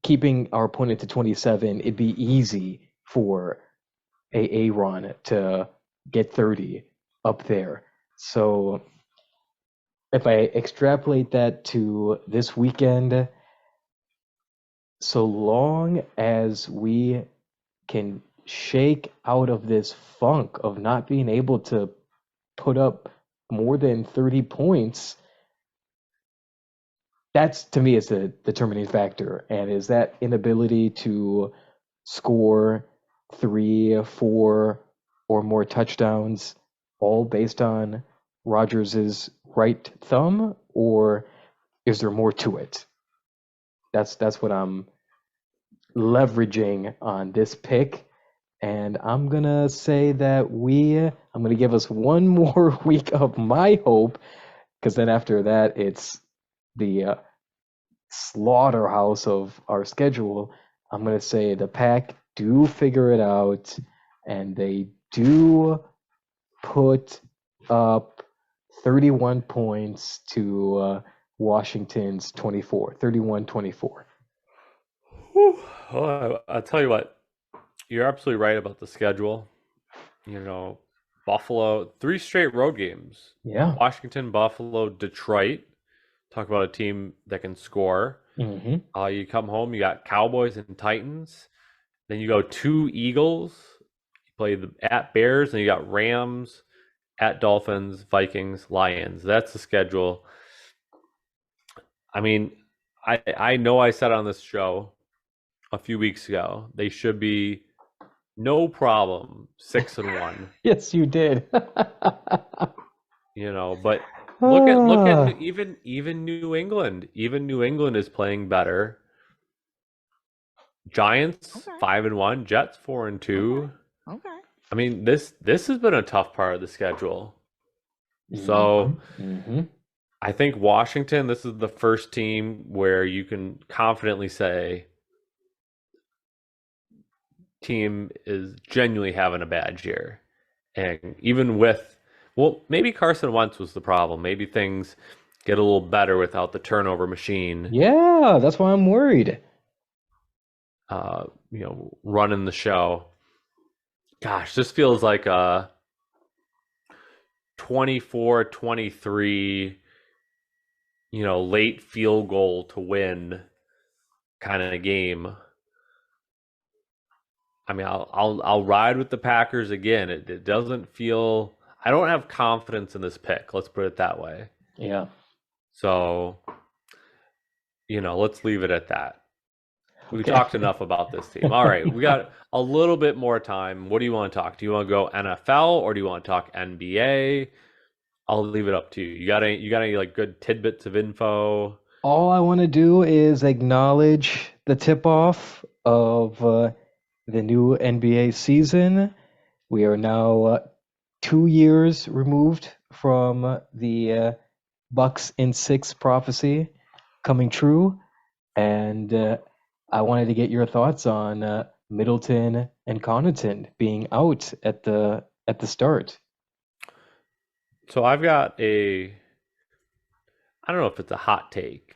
keeping our opponent to 27, it'd be easy for Aaron to get 30 up there. So if I extrapolate that to this weekend, so long as we can shake out of this funk of not being able to put up more than 30 points, that's, to me, is the determining factor. And is that inability to score 3, 4, or more touchdowns all based on Rodgers' right thumb, or is there more to it? That's what I'm leveraging on this pick. And I'm going to say that I'm going to give us one more week of my hope, because then after that, it's the slaughterhouse of our schedule. I'm going to say the Pack do figure it out, and they do put up 31 points to Washington's 24, 31-24. Well, I'll tell you what, you're absolutely right about the schedule. Buffalo, 3 straight road games. Yeah. Washington, Buffalo, Detroit. Talk about a team that can score. Mm-hmm. You come home, you got Cowboys and Titans. Then you go 2 Eagles. You play at Bears, and you got Rams, at Dolphins, Vikings, Lions. That's the schedule. I mean, I know I said on this show a few weeks ago they should be no problem 6-1. Yes, you did. But look at even New England. Even New England is playing better. Giants 5-1, Jets 4-2. Okay. I mean, this has been a tough part of the schedule. So I think Washington, this is the first team where you can confidently say team is genuinely having a bad year. And even with, maybe Carson Wentz was the problem. Maybe things get a little better without the turnover machine. Yeah, that's why I'm worried. Running the show. Gosh, this feels like a 24-23, late field goal to win kind of a game. I mean, I'll ride with the Packers again. It doesn't feel, I don't have confidence in this pick. Let's put it that way. Yeah. So, let's leave it at that. We talked enough about this team. All right, we got a little bit more time. What do you want to talk? Do you want to go NFL or do you want to talk NBA? I'll leave it up to you. You got any like good tidbits of info? All I want to do is acknowledge the tip-off of the new NBA season. We are now 2 years removed from the Bucks in 6 prophecy coming true. and I wanted to get your thoughts on Middleton and Connaughton being out at the start. So I've got I don't know if it's a hot take,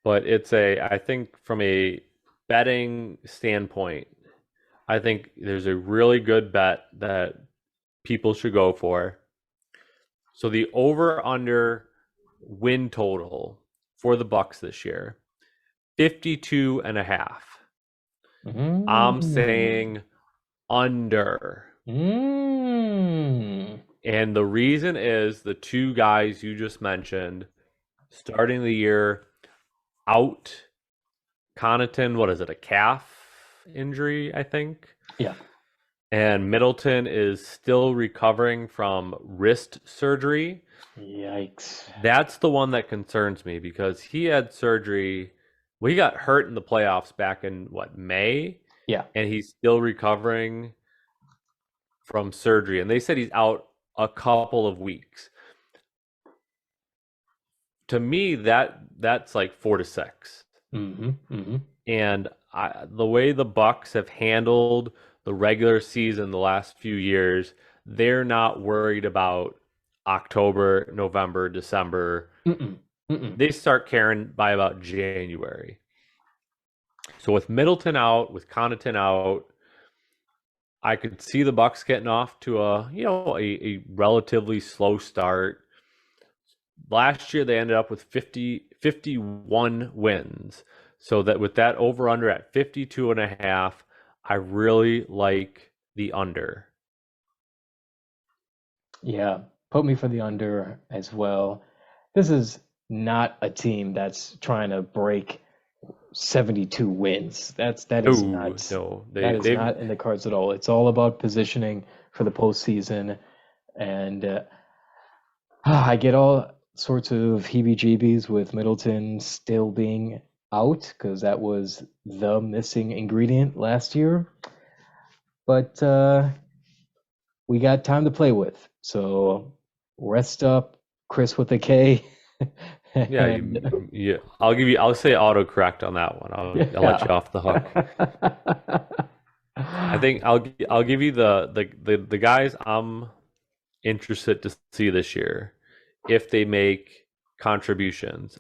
but I think from a betting standpoint, I think there's a really good bet that people should go for. So the over under win total for the Bucks this year, 52 and a half. I'm saying under. And the reason is the two guys you just mentioned starting the year out. Connaughton, what is it, a calf injury, I think? Yeah. And Middleton is still recovering from wrist surgery. Yikes. That's the one that concerns me because he had surgery. Well, he got hurt in the playoffs back in, May? Yeah. And he's still recovering from surgery. And they said he's out a couple of weeks. To me, that's like 4 to 6. And the way the Bucks have handled the regular season the last few years, they're not worried about October, November, December. They start caring by about January. So with Middleton out, with Connaughton out, I could see the Bucks getting off to a relatively slow start. Last year they ended up with 51 wins. So that with that over under at 52 and a half, I really like the under. Yeah, put me for the under as well. This is not a team that's trying to break 72 wins. That is not not in the cards at all. It's all about positioning for the postseason, and I get all sorts of heebie-jeebies with Middleton still being out because that was the missing ingredient last year. But we got time to play with, so rest up, Chris with a K. Yeah, I'll say autocorrect on that one. I'll let you off the hook. I think I'll give you the guys I'm interested to see this year if they make contributions.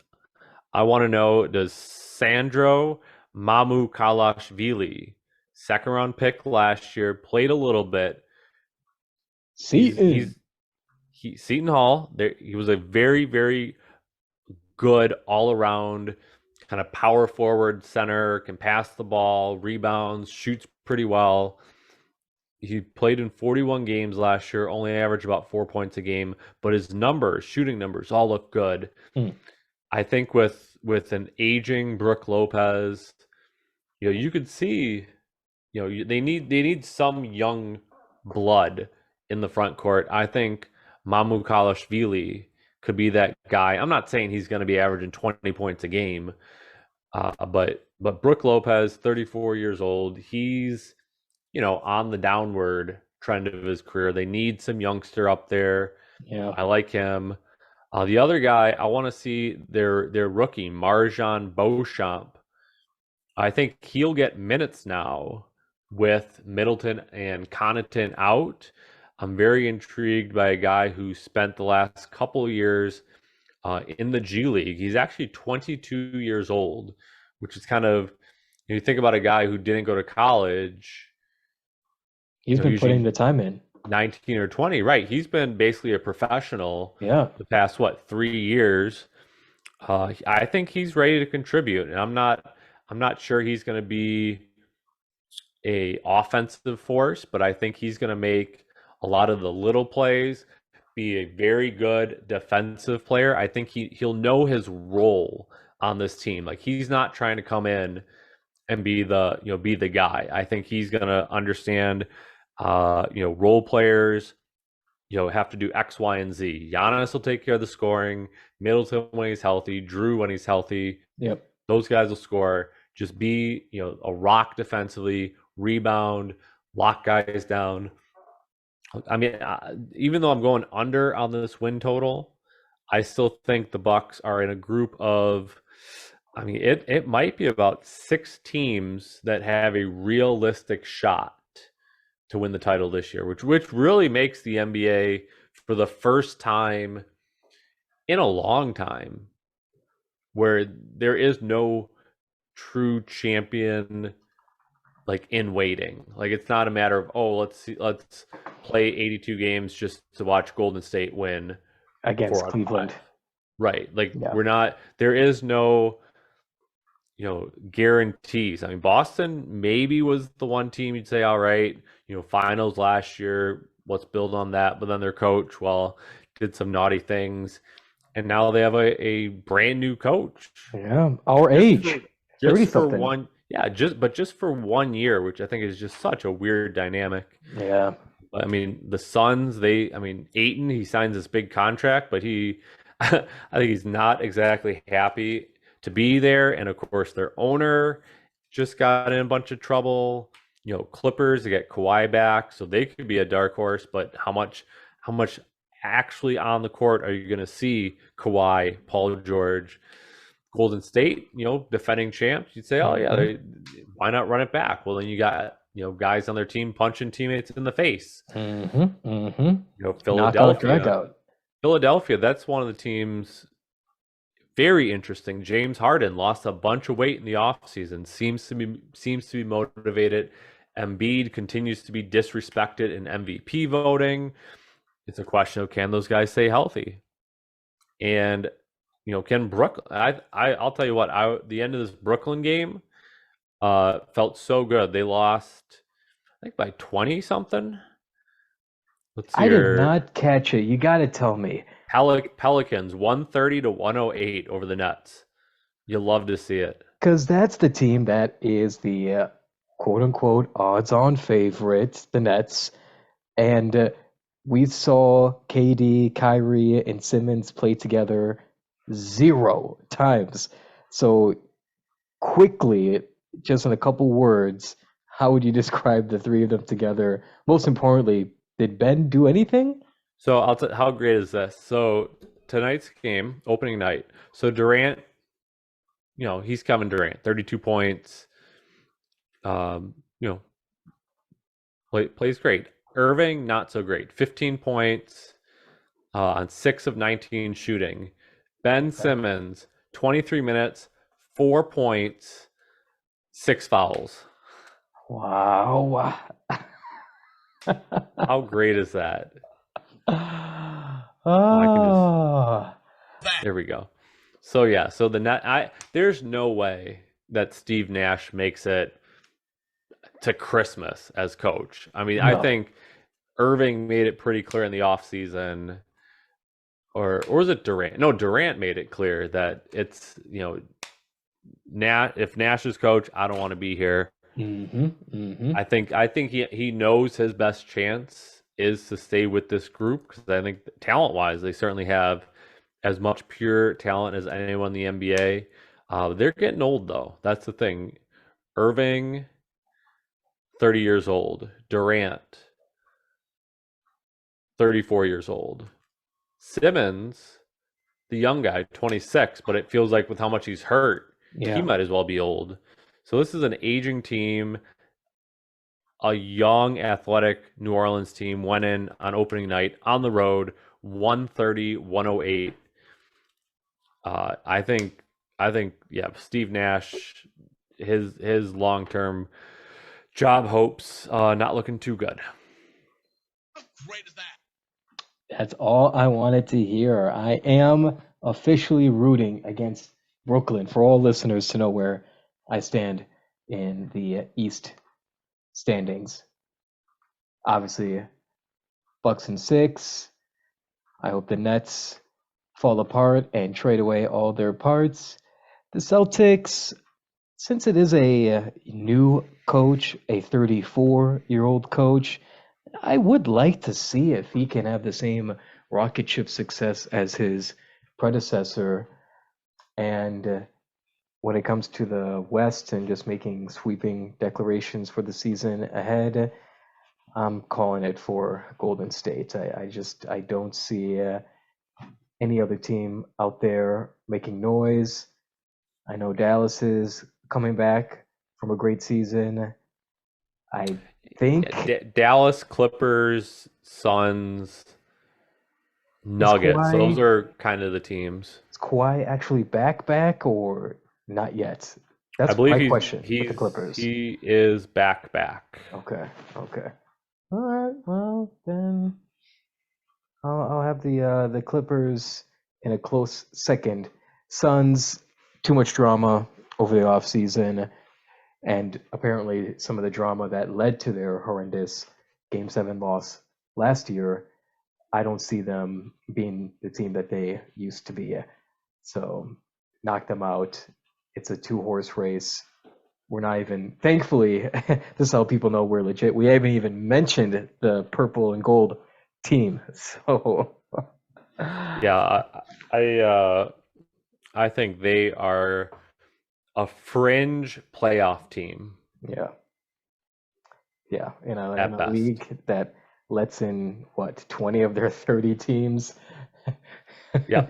I want to know, does Sandro Mamukalashvili, second round pick last year, played a little bit. Seton Hall. He was a very, very good all around kind of power forward center, can pass the ball, rebounds, shoots pretty well. He played in 41 games last year, only averaged about 4 points a game, but his shooting numbers all look good. I think with an aging Brook Lopez, you could see, they need some young blood in the front court. I think Mamukalashvili could be that guy. I'm not saying he's going to be averaging 20 points a game, but Brook Lopez, 34 years old, he's on the downward trend of his career. They need some youngster up there. Yeah, I like him. The other guy I want to see their rookie Marjan Beauchamp. I think he'll get minutes now with Middleton and Connaughton out. I'm very intrigued by a guy who spent the last couple of years in the G League. He's actually 22 years old, which is kind of, you think about a guy who didn't go to college. He's been putting the time in. 19 or 20, right? He's been basically a professional the past 3 years. I think he's ready to contribute, and I'm not sure he's going to be a offensive force, but I think he's going to make a lot of the little plays, be a very good defensive player. I think he'll know his role on this team. Like, he's not trying to come in and be the guy. I think he's going to understand role players, have to do X, Y, and Z. Giannis will take care of the scoring. Middleton when he's healthy. Drew when he's healthy. Yep. Those guys will score. Just be, a rock defensively, rebound, lock guys down. I mean, even though I'm going under on this win total, I still think the Bucks are in a group of I mean, it might be about 6 teams that have a realistic shot to win the title this year, which really makes the NBA for the first time in a long time where there is no true champion like in waiting. Like it's not a matter of let's play 82 games just to watch Golden State win against 4 out of Cleveland. 5. Right. Like Yeah. there is no guarantees. I mean, Boston maybe was the one team you'd say, all right, finals last year, let's build on that. But then their coach, did some naughty things. And now they have a brand new coach. Yeah. Our age. 30 something. Just for 1 year, which I think is just such a weird dynamic. Yeah. I mean, the Suns, Ayton, he signs this big contract, but I think he's not exactly happy to be there. And of course, their owner just got in a bunch of trouble. Clippers, they get Kawhi back, so they could be a dark horse. But how much actually on the court are you going to see Kawhi, Paul George, Golden State? Defending champs. You'd say, oh yeah, why not run it back? Well, then you got guys on their team punching teammates in the face. Philadelphia, that's one of the teams. Very interesting. James Harden lost a bunch of weight in the offseason. Seems to be motivated. Embiid continues to be disrespected in MVP voting. It's a question of, can those guys stay healthy? And can Brooklyn? I'll tell you what. The end of this Brooklyn game felt so good. They lost, I think, by 20 something. I did not catch it. You got to tell me. Pelicans 130 to 108 over the Nets. You'll love to see it. Because that's the team that is the quote-unquote odds-on favorite, the Nets. And we saw KD, Kyrie, and Simmons play together 0 times. So quickly, just in a couple words, how would you describe the 3 of them together? Most importantly, did Ben do anything? So how great is this? So tonight's game, opening night. So Durant, he's Kevin Durant, 32 points. Plays great. Irving, not so great. 15 points on 6 of 19 shooting. Ben Simmons, 23 minutes, 4 points, 6 fouls. Wow. How great is that? There we go. So the net. There's no way that Steve Nash makes it to Christmas as coach. I mean, no. I think Irving made it pretty clear in the offseason, or was it Durant? No, Durant made it clear that it's if Nash is coach, I don't want to be here. I think he knows his best chance is to stay with this group, because I think talent-wise, they certainly have as much pure talent as anyone in the NBA. They're getting old, though. That's the thing. Irving, 30 years old. Durant, 34 years old. Simmons, the young guy, 26, but it feels like with how much he's hurt, he might as well be old. So this is an aging team. A young, athletic New Orleans team went in on opening night on the road, 130-108. I think, Steve Nash, his long-term job hopes not looking too good. How great is that? That's all I wanted to hear. I am officially rooting against Brooklyn, for all listeners to know where I stand in the East standings. Obviously, Bucks in 6. I hope the Nets fall apart and trade away all their parts. The Celtics, since it is a new coach, a 34-year-old coach, I would like to see if he can have the same rocket ship success as his predecessor. And when it comes to the West and just making sweeping declarations for the season ahead, I'm calling it for Golden State. I don't see any other team out there making noise. I know Dallas is coming back from a great season. I think Dallas, Clippers, Suns, Nuggets. Those Kawhi, are kind of the teams. is Kawhi actually back or not yet? I That's believe my question with the Clippers. he is back. Okay. All right. Well, then I'll have the Clippers in a close second. Suns, too much drama over the offseason, and apparently some of the drama that led to their horrendous Game 7 loss last year. I don't see them being the team that they used to be. So knock them out. It's a 2-horse race. We're not even, thankfully, this is how people know we're legit. We haven't even mentioned the purple and gold team. So Yeah, I think they are a fringe playoff team. yeah, in At a best. league that lets in 20 of their 30 teams. Yeah,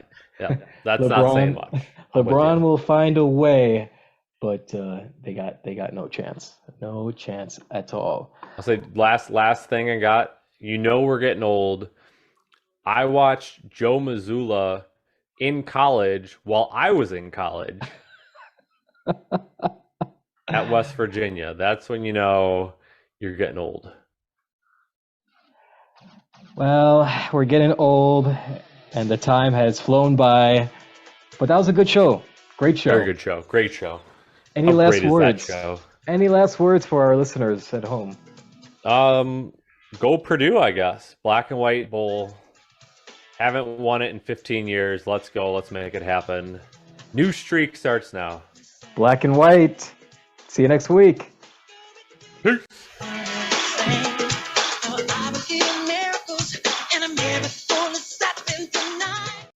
that's not saying much. I'm with LeBron you. will find a way, but they got no chance at all. I'll say last thing I got. We're getting old. I watched Joe Mazzulla in college while I was in college at West Virginia. That's when you know you're getting old. Well, we're getting old, and the time has flown by. But that was a good show. Great show. Very good show. Great show. Any How last great is words? that show? Any last words for our listeners at home? Go Purdue, I guess. Black and White Bowl. Haven't won it in 15 years. Let's go. Let's make it happen. New streak starts now. Black and White. See you next week.